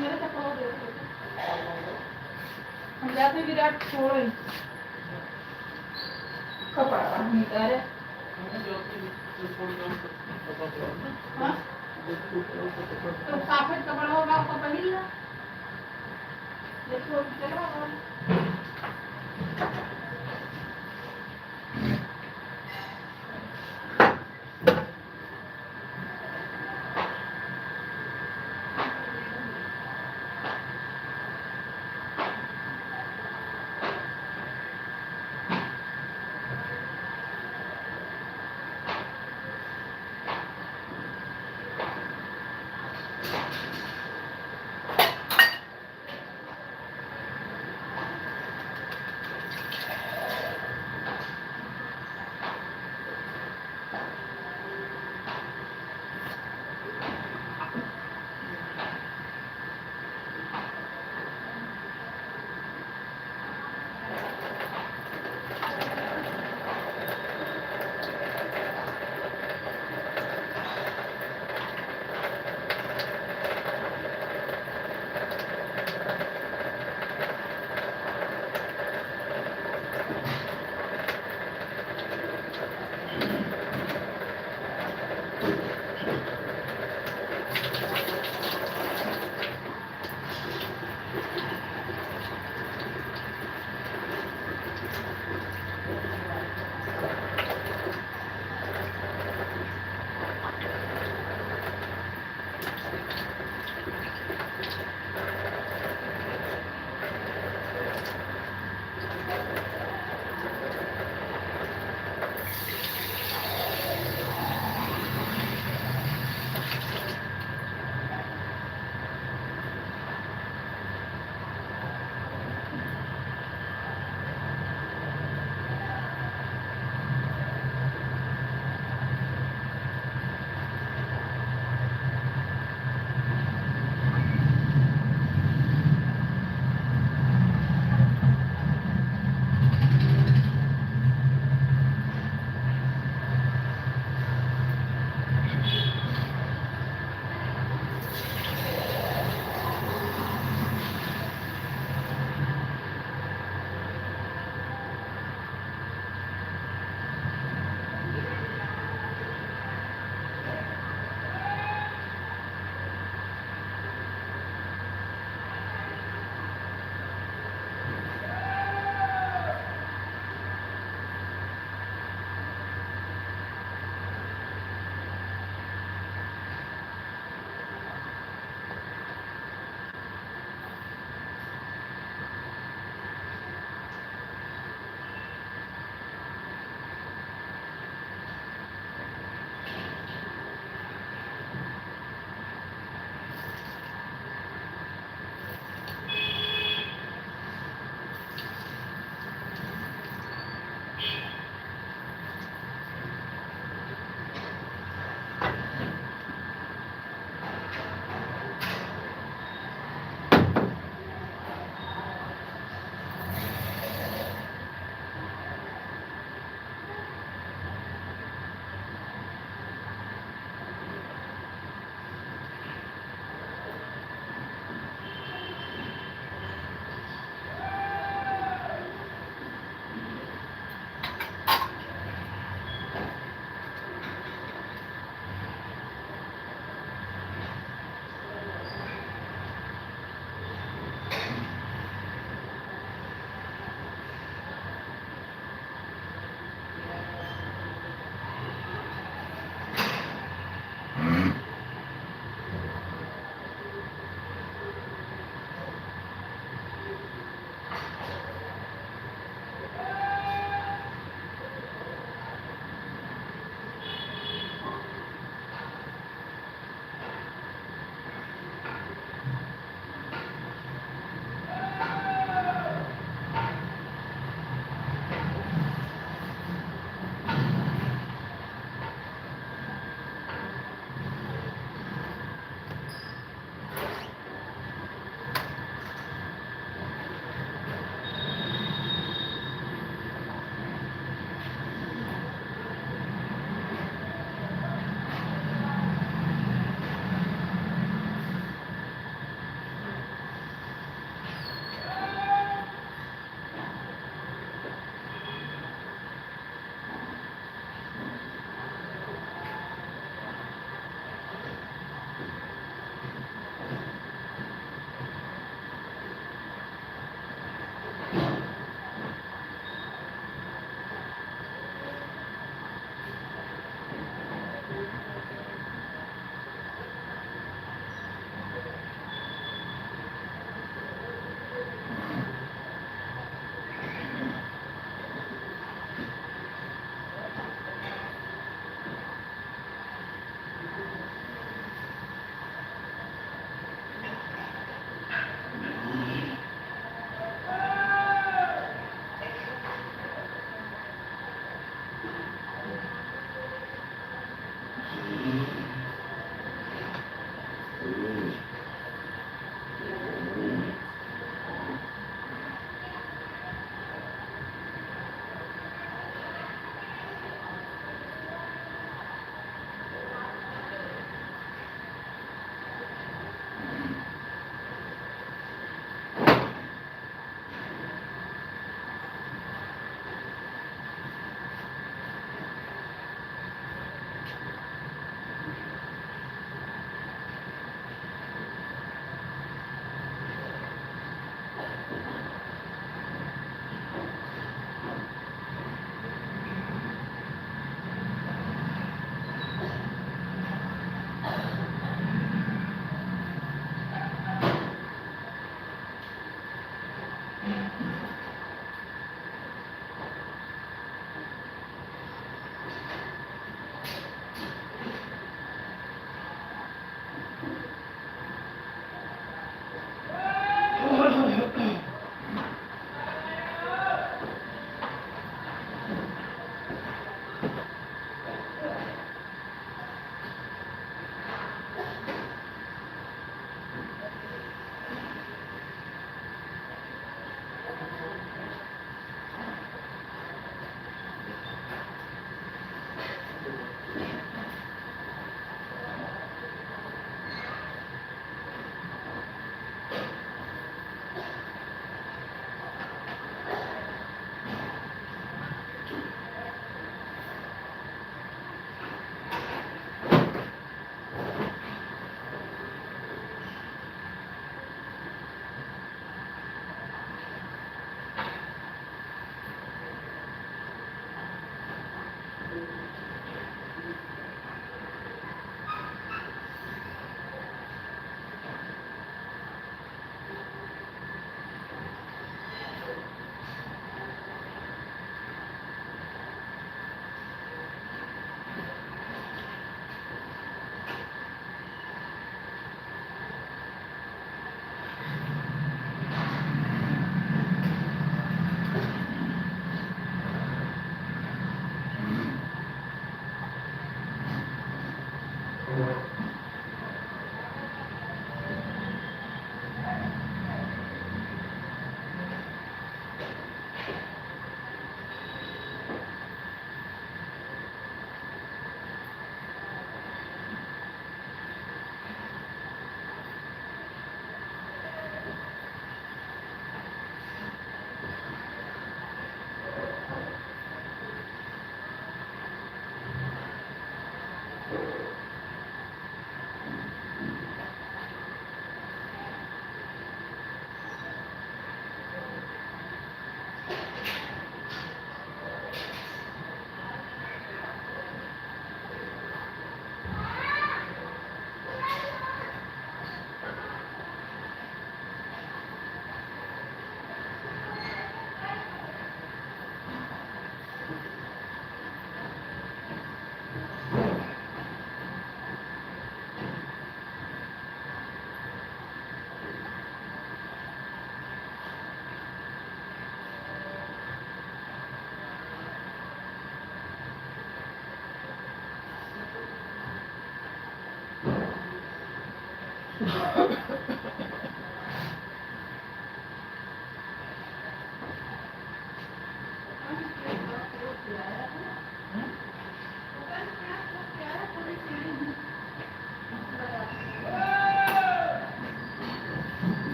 मेरा कपड़ा दे हम जाते विराट छोड़ कपड़ा निकाले तो सफेद कपड़ा होगा आपको पहन लो देखो चलो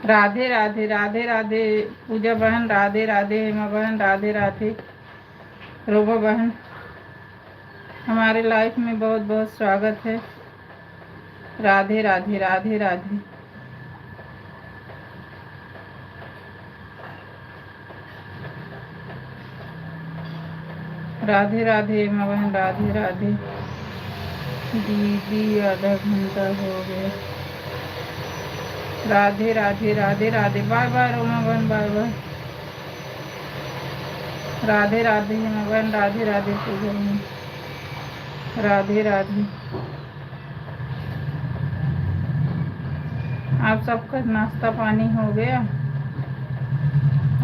राधे राधे राधे राधे पूजा बहन, राधे राधे हेमा बहन, राधे राधे रोबा बहन, हमारे लाइफ में बहुत बहुत स्वागत है। राधे राधे राधे राधे। राधे राधे हेमा बहन, राधे राधे। दीदी आधा घंटा हो गया। राधे राधे राधे राधे। बाय बाय रोमा बहन, बाय बाय। राधे राधे हेमा बहन, राधे राधे पूजा बहन, राधे राधे। आप सबका नाश्ता पानी हो गया?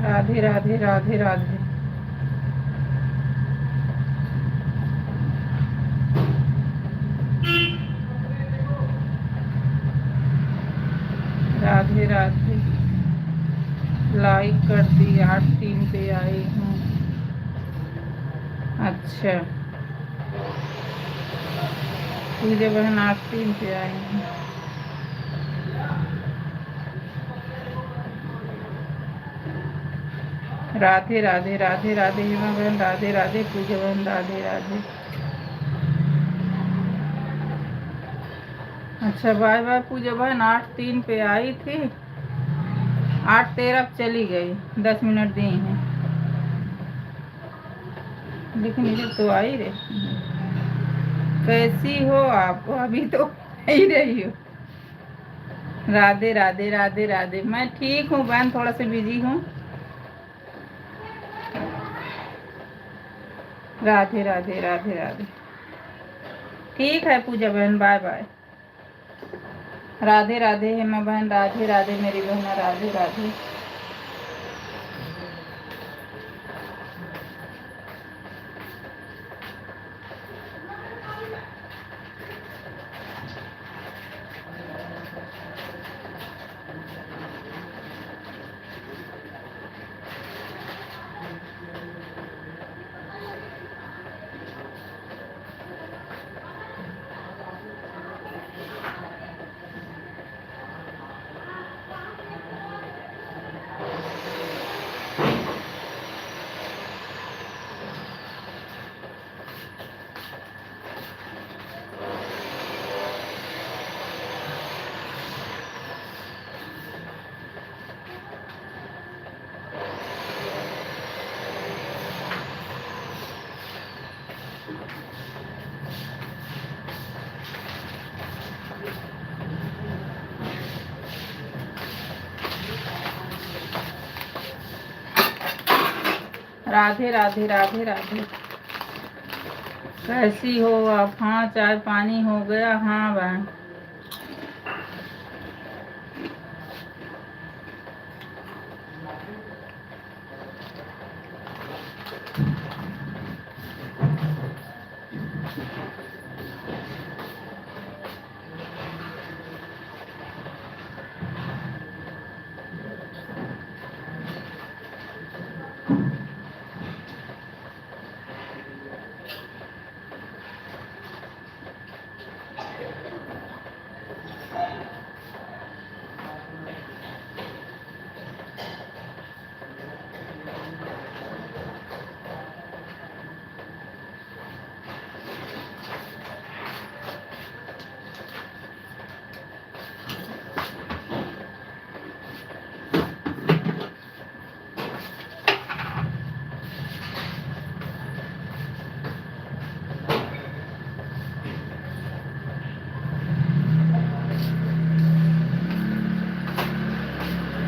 राधे राधे राधे राधे। राधे राधे। लाइक कर दी, 8-3 पे आई हूँ। अच्छा, पूजा बहन 8-3 पे आई हूँ। राधे राधे राधे राधे। हेमा बहन राधे राधे। पूजा बहन राधे राधे। अच्छा, बाय बाय पूजा बहन। 8-3 पे आई थी, 8-13 चली गई। 10 मिनट दी हैं, लेकिन इधर तो आई रे। कैसी हो आप? अभी तो ही रही हो। राधे राधे राधे राधे। मैं ठीक हूँ बहन, थोड़ा सा बिजी हूँ। राधे राधे राधे राधे। ठीक है पूजा बहन, बाय बाय। राधे राधे हेमा बहन। राधे राधे मेरी बहन। राधे राधे। राधे राधे राधे राधे। कैसी हो आप? हाँ, चाय पानी हो गया? हाँ बहन।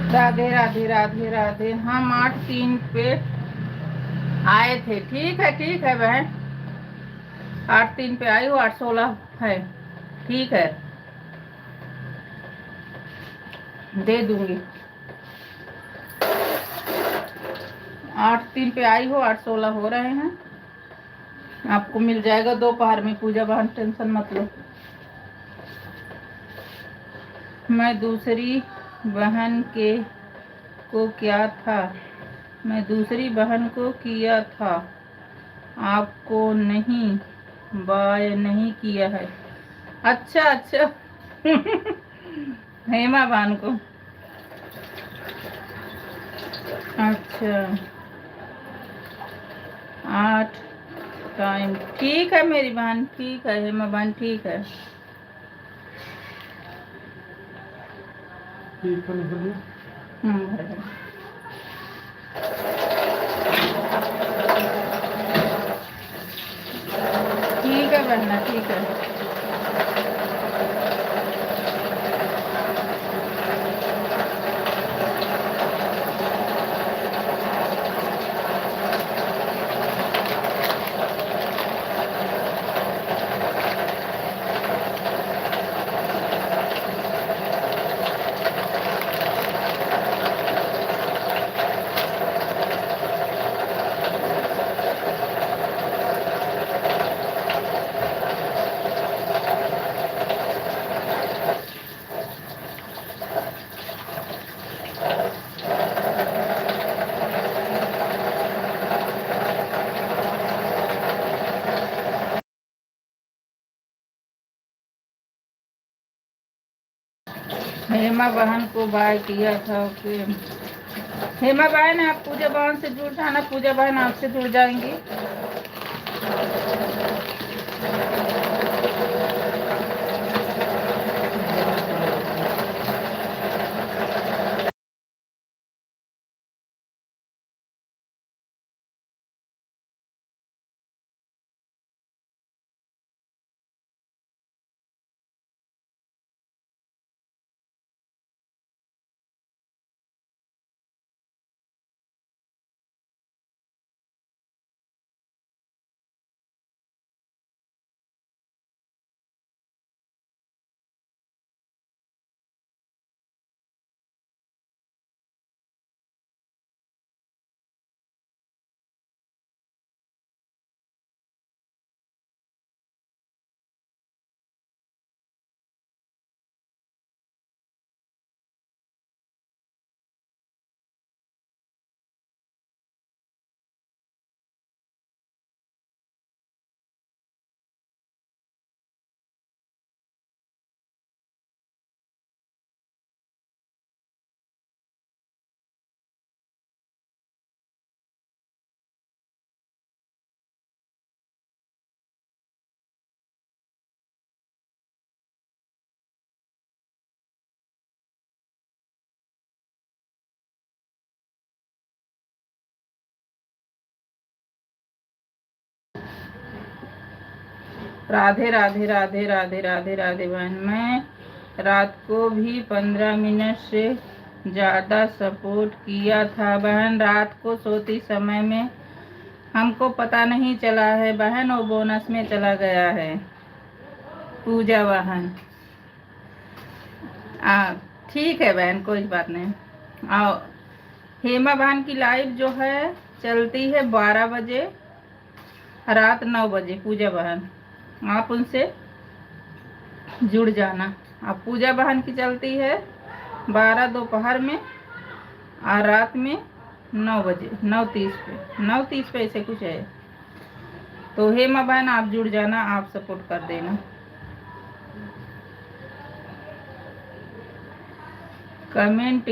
राधे राधे राधे राधे। हम 8-3 पे आए थे। ठीक है बहन। 8-3 पे आई हूँ। 8-16 है। ठीक है, दे दूंगी। 8-3 पे आई हो, 8-16 हो रहे हैं। आपको मिल जाएगा दोपहर में पूजा बहन, टेंशन मत लो। मैं दूसरी बहन के को क्या था? मैं दूसरी बहन को किया था, आपको नहीं। बाय नहीं किया है। अच्छा अच्छा। हेमा बहन को। अच्छा, 8 टाइम। ठीक है मेरी बहन, ठीक है हेमा बहन, ठीक है। ठीक है बहना, ठीक है। हेमा बहन को बाय किया था। ओके हेमा बहन, आप पूजा बहन से जुड़ जाना, पूजा बहन आपसे जुड़ जाएंगी। राधे राधे राधे राधे राधे राधे बहन। मैं रात को भी 15 मिनट से ज़्यादा सपोर्ट किया था बहन। रात को सोती समय में हमको पता नहीं चला है बहन, और बोनस में चला गया है। पूजा बहन ठीक है बहन, कोई बात नहीं। आओ, हेमा बहन की लाइव जो है चलती है 12 बजे, रात 9 बजे। पूजा बहन आप उनसे जुड़ जाना। अब पूजा बहन की चलती है 12 दोपहर में और रात में 9 बजे, 9:30 पे ऐसे कुछ है। तो हेमा बहन आप जुड़ जाना, आप सपोर्ट कर देना। कमेंट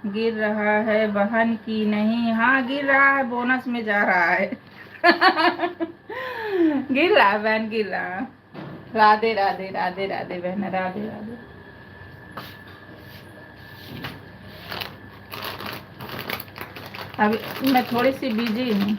गिर रहा है बहन की नहीं। हाँ गिर रहा है, बोनस में जा रहा है। गिर रहा है बहन, गिर रहा है। राधे राधे राधे राधे बहन, राधे राधे। अभी मैं थोड़ी सी बिजी हूँ।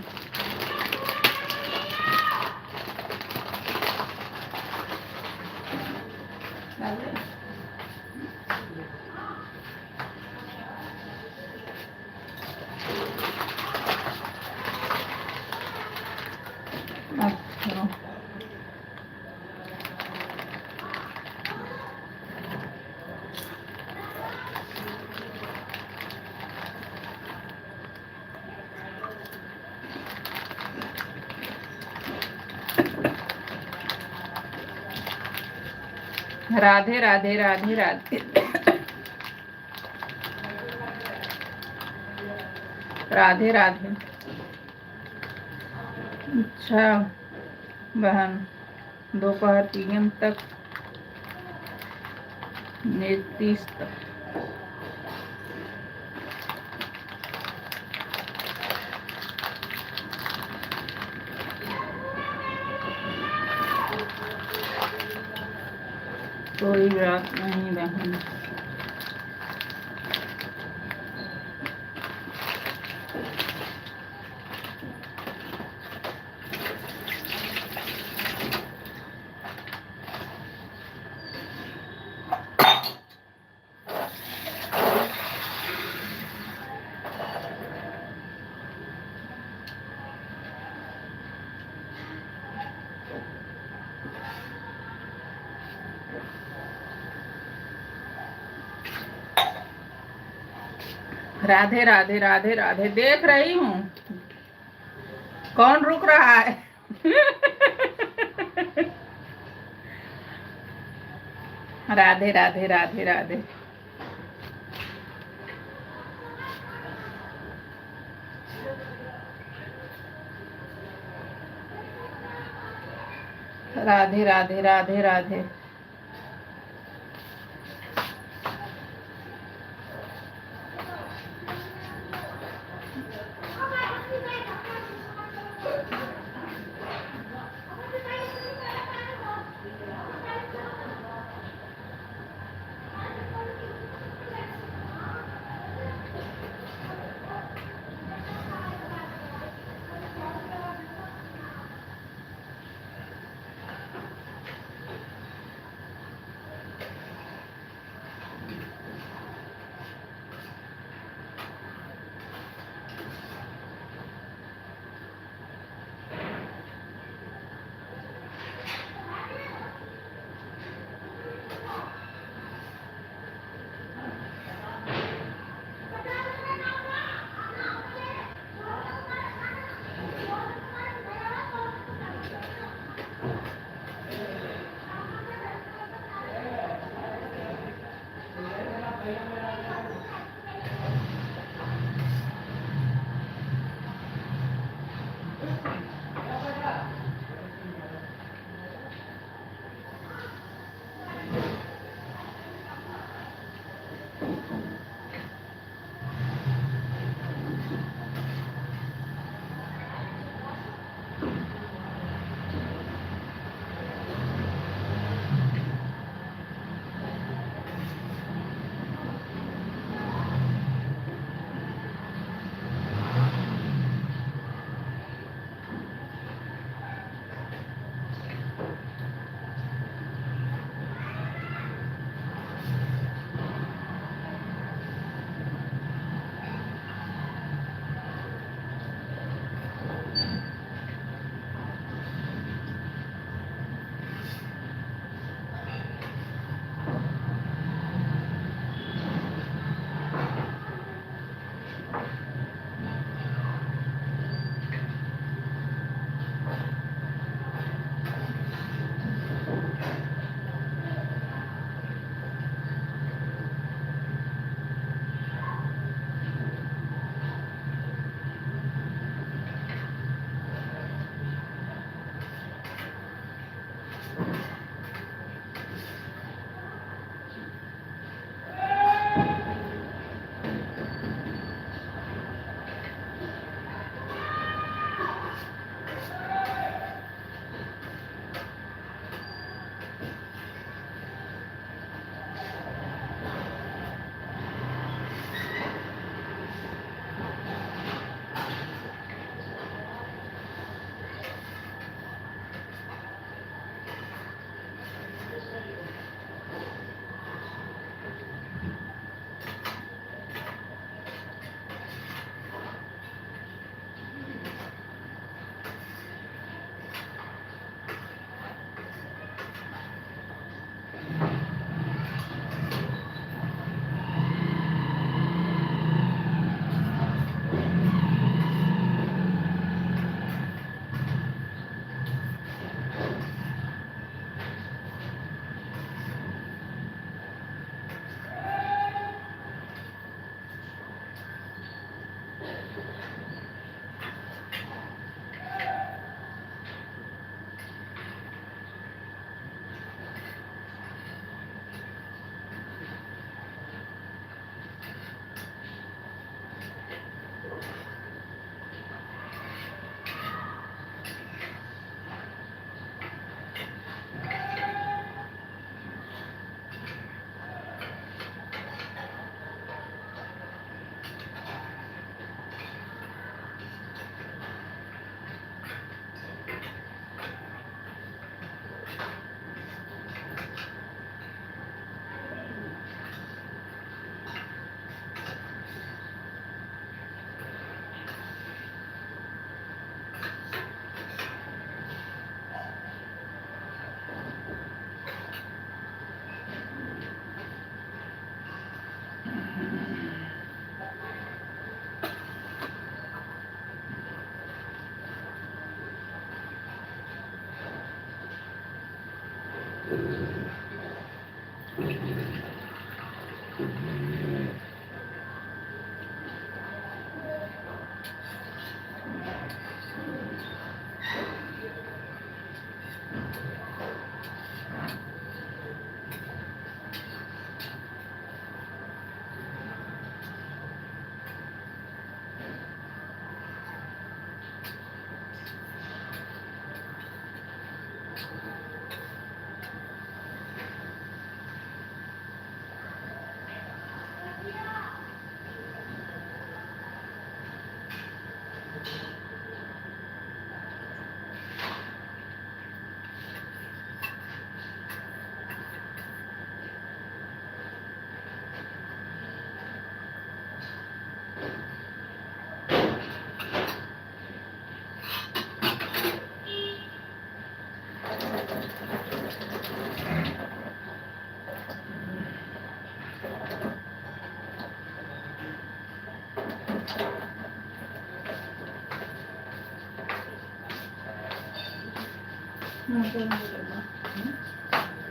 अच्छा राधे राधे राधे राधे राधे राधे। अच्छा बहन, दोपहर PM तक, 30 तक। कोई बात नहीं बहन। राधे राधे राधे राधे। देख रही हूँ कौन रुक रहा है। राधे राधे राधे राधे। राधे राधे राधे राधे।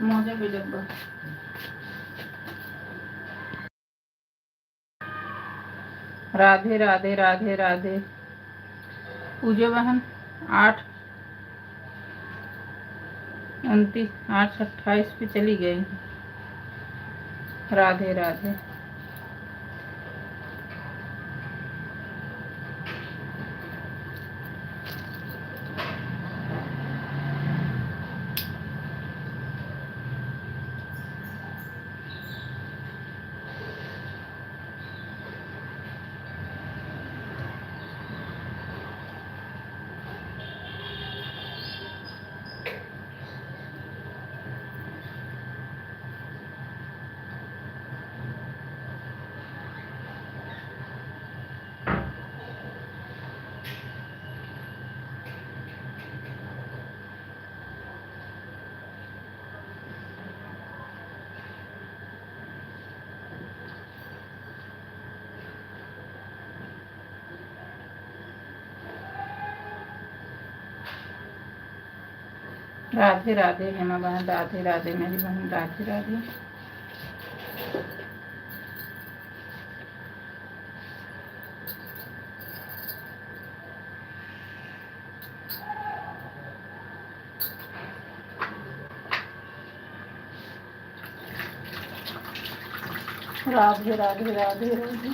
मोजा भी डब्बा। राधे राधे राधे राधे। पूजा बहन 8/29 पे चली गई। राधे राधे। राधे राधे हेमा बहन। राधे राधे मेरी बहन। Radhe Radhe. Radhe Radhe Radhe Radhe.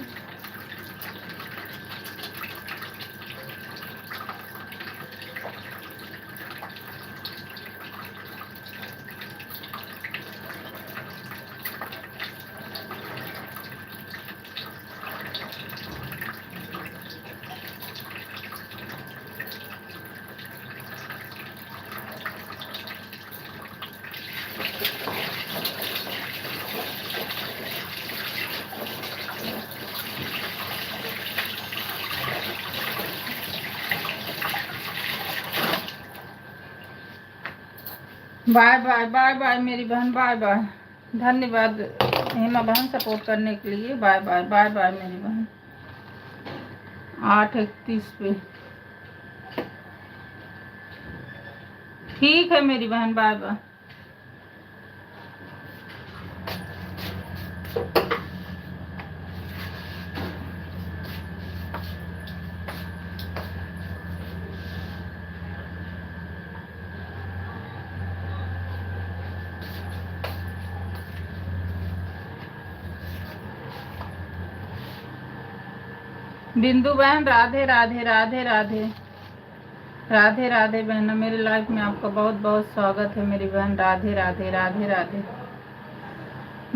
Bye bye bye bye मेरी बहन। Bye bye. धन्यवाद हेमा बहन सपोर्ट करने के लिए। बाय बाय बाय बाय मेरी बहन। 8/31 पे। ठीक है मेरी बहन। Bye bye. बिंदु बहन राधे राधे राधे राधे। राधे राधे बहन। मेरे लाइफ में आपका बहुत बहुत स्वागत है मेरी बहन। राधे राधे राधे राधे।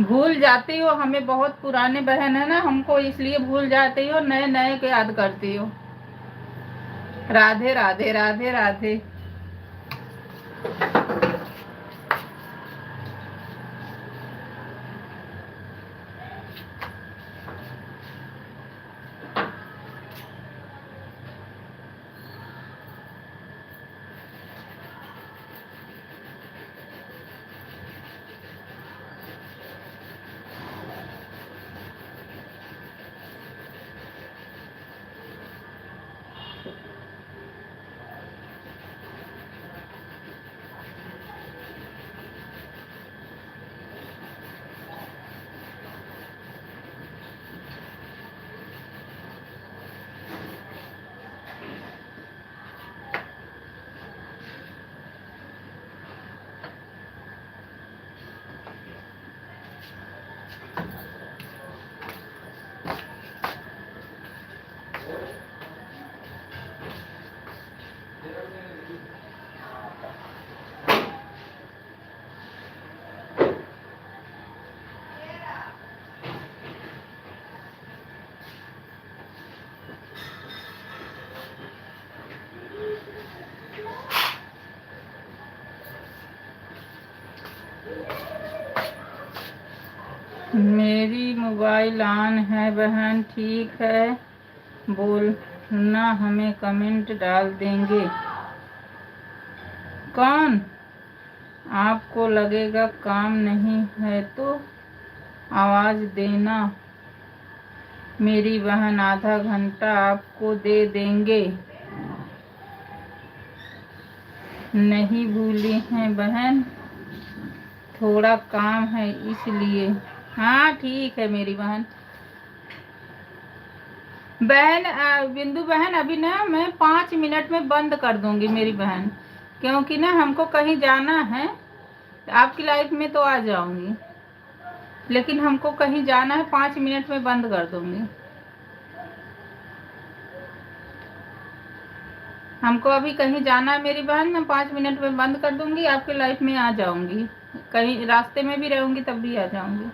भूल जाती हो हमें। बहुत पुराने बहन है ना, हमको इसलिए भूल जाती हो। नए नए को याद करती हो। राधे राधे राधे राधे। मेरी मोबाइल ऑन है बहन, ठीक है, बोलना हमें कमेंट डाल देंगे। कौन? आपको लगेगा काम नहीं है तो आवाज़ देना मेरी बहन, आधा घंटा आपको दे देंगे। नहीं भूली हैं बहन, थोड़ा काम है इसलिए। हाँ ठीक है मेरी बहन। बिंदु बहन, अभी ना मैं 5 मिनट में बंद कर दूंगी मेरी बहन, क्योंकि ना हमको कहीं जाना है। आपकी लाइफ में तो आ जाऊंगी, लेकिन हमको कहीं जाना है। 5 मिनट में बंद कर दूंगी। हमको अभी कहीं जाना है मेरी बहन, मैं 5 मिनट में बंद कर दूंगी, आपकी लाइफ में आ जाऊंगी। कहीं रास्ते में भी रहूंगी तब भी आ जाऊंगी।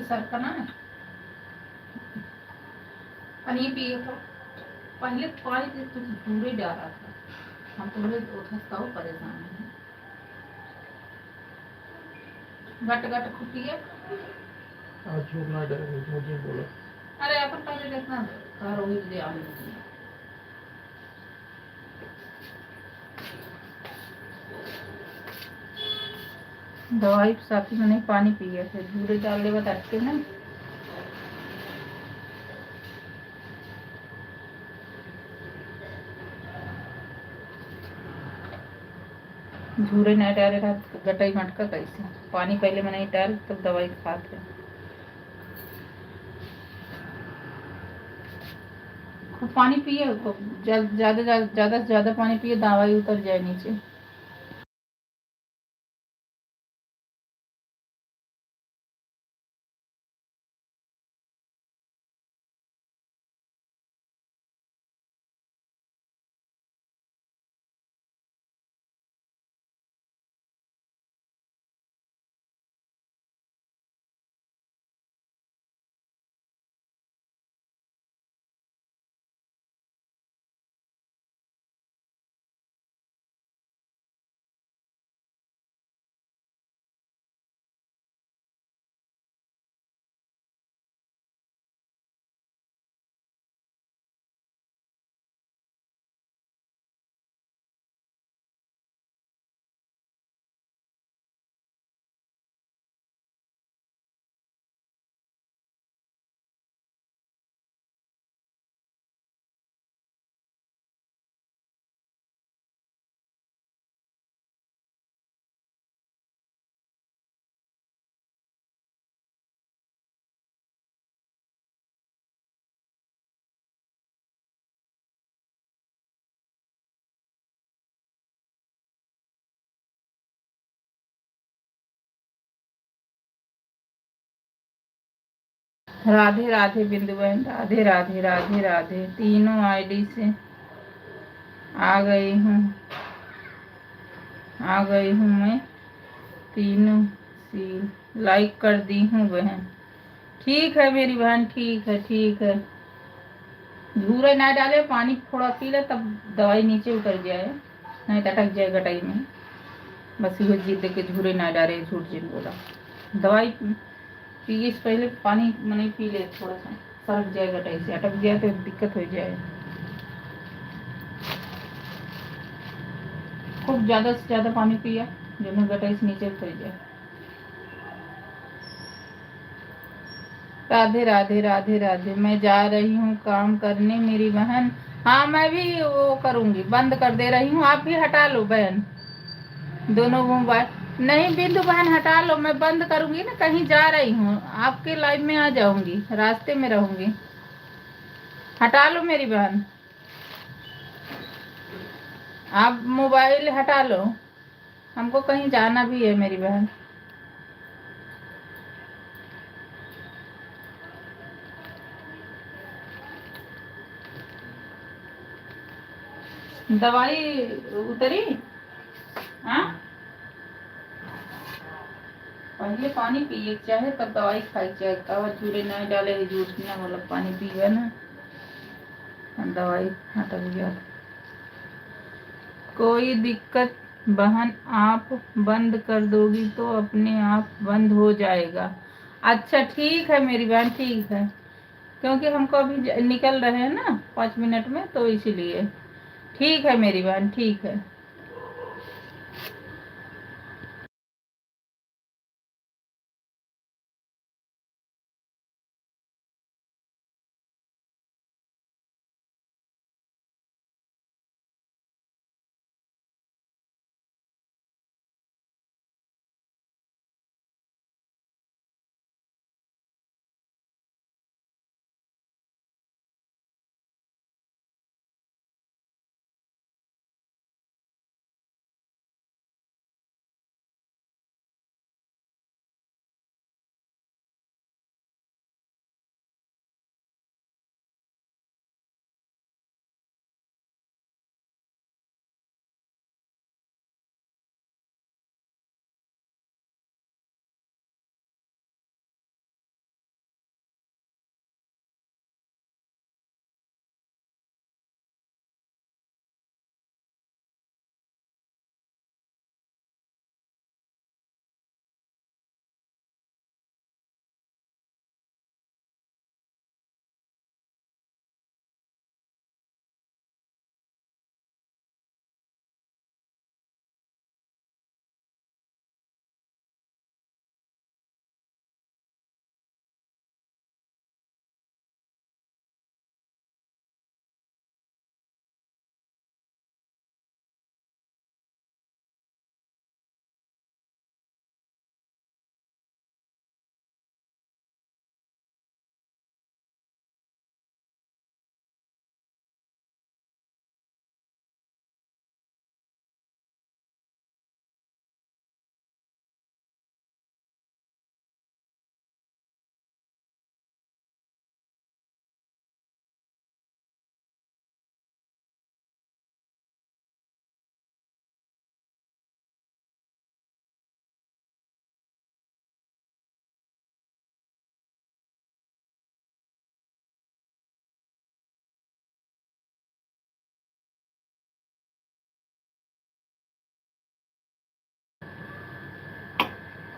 सरकना है पानी पिए तो पहले पानी से तुम पूरे डाला था। हम तुम्हें उठा परेशान है। गट गट खुटिए आज झूठ ना डरे, मुझे बोला। अरे अपन पहले देखना कार वही दे आने दवाई साथ में नहीं पानी पिए थे, धूरे डाल ले बताते ना। झूरे नहीं डाले था गटाई मटका कैसे? पानी पहले में नहीं डाल तब दवाई खाते। खूब पानी पिए, ज्यादा ज्यादा से ज्यादा पानी पिए, दवाई उतर जाए नीचे। राधे राधे बिंदु बहन, राधे राधे राधे राधे। तीनों आईडी से आ गई हूँ मैं, तीनों सी लाइक कर दी हूँ बहन। ठीक है मेरी बहन, ठीक है ठीक है। झूरे ना डाले, पानी थोड़ा पी ले तब दवाई नीचे उतर जाए, नहीं तो अटक जाए गटाई में। बस ये जिद के झूरे ना डाले, झूठ जिन बोला। दवाई पिए से पहले पानी मनी पी ले, थोड़ा सा सरक जाए गटाई से, अटक जाए तो दिक्कत हो जाए। खूब ज्यादा से ज्यादा पानी पिया जो ना गटाई से नीचे उतर जाए। राधे राधे राधे राधे। मैं जा रही हूँ काम करने मेरी बहन। हाँ मैं भी वो करूँगी, बंद कर दे रही हूँ, आप भी हटा लो बहन, दोनों मोबाइल। नहीं बिंदु बहन हटा लो, मैं बंद करूँगी ना, कहीं जा रही हूँ, आपके लाइव में आ जाऊँगी, रास्ते में रहूँगी। हटा लो मेरी बहन, आप मोबाइल हटा लो, हमको कहीं जाना भी है मेरी बहन। दवाई उतरी? हाँ पहले पानी पिए चाहे तब दवाई खाई चाहे, कवा चूरे नहीं डाले, जूठ ना मतलब पानी पिए ना, दवाई हटक गया। कोई दिक्कत बहन, आप बंद कर दोगी तो अपने आप बंद हो जाएगा। अच्छा ठीक है मेरी बहन, ठीक है, क्योंकि हमको अभी निकल रहे हैं ना 5 मिनट में, तो इसीलिए ठीक है मेरी बहन, ठीक है।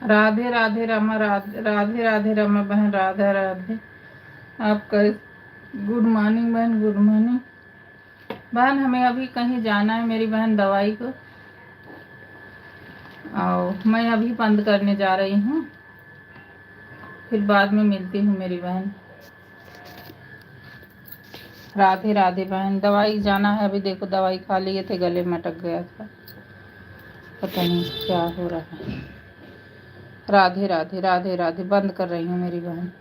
राधे राधे रमा, राधे राधे राधे रमा बहन, राधे राधे। आपका गुड मॉर्निंग बहन, गुड मॉर्निंग बहन। हमें अभी कहीं जाना है मेरी बहन, दवाई को, और मैं अभी बंद करने जा रही हूँ, फिर बाद में मिलती हूँ मेरी बहन। राधे राधे बहन, दवाई जाना है अभी, देखो दवाई खा लिए थे, गले में अटक गया था, पता नहीं क्या हो रहा है। राधे राधे राधे राधे, बंद कर रही हूँ मेरी बहन।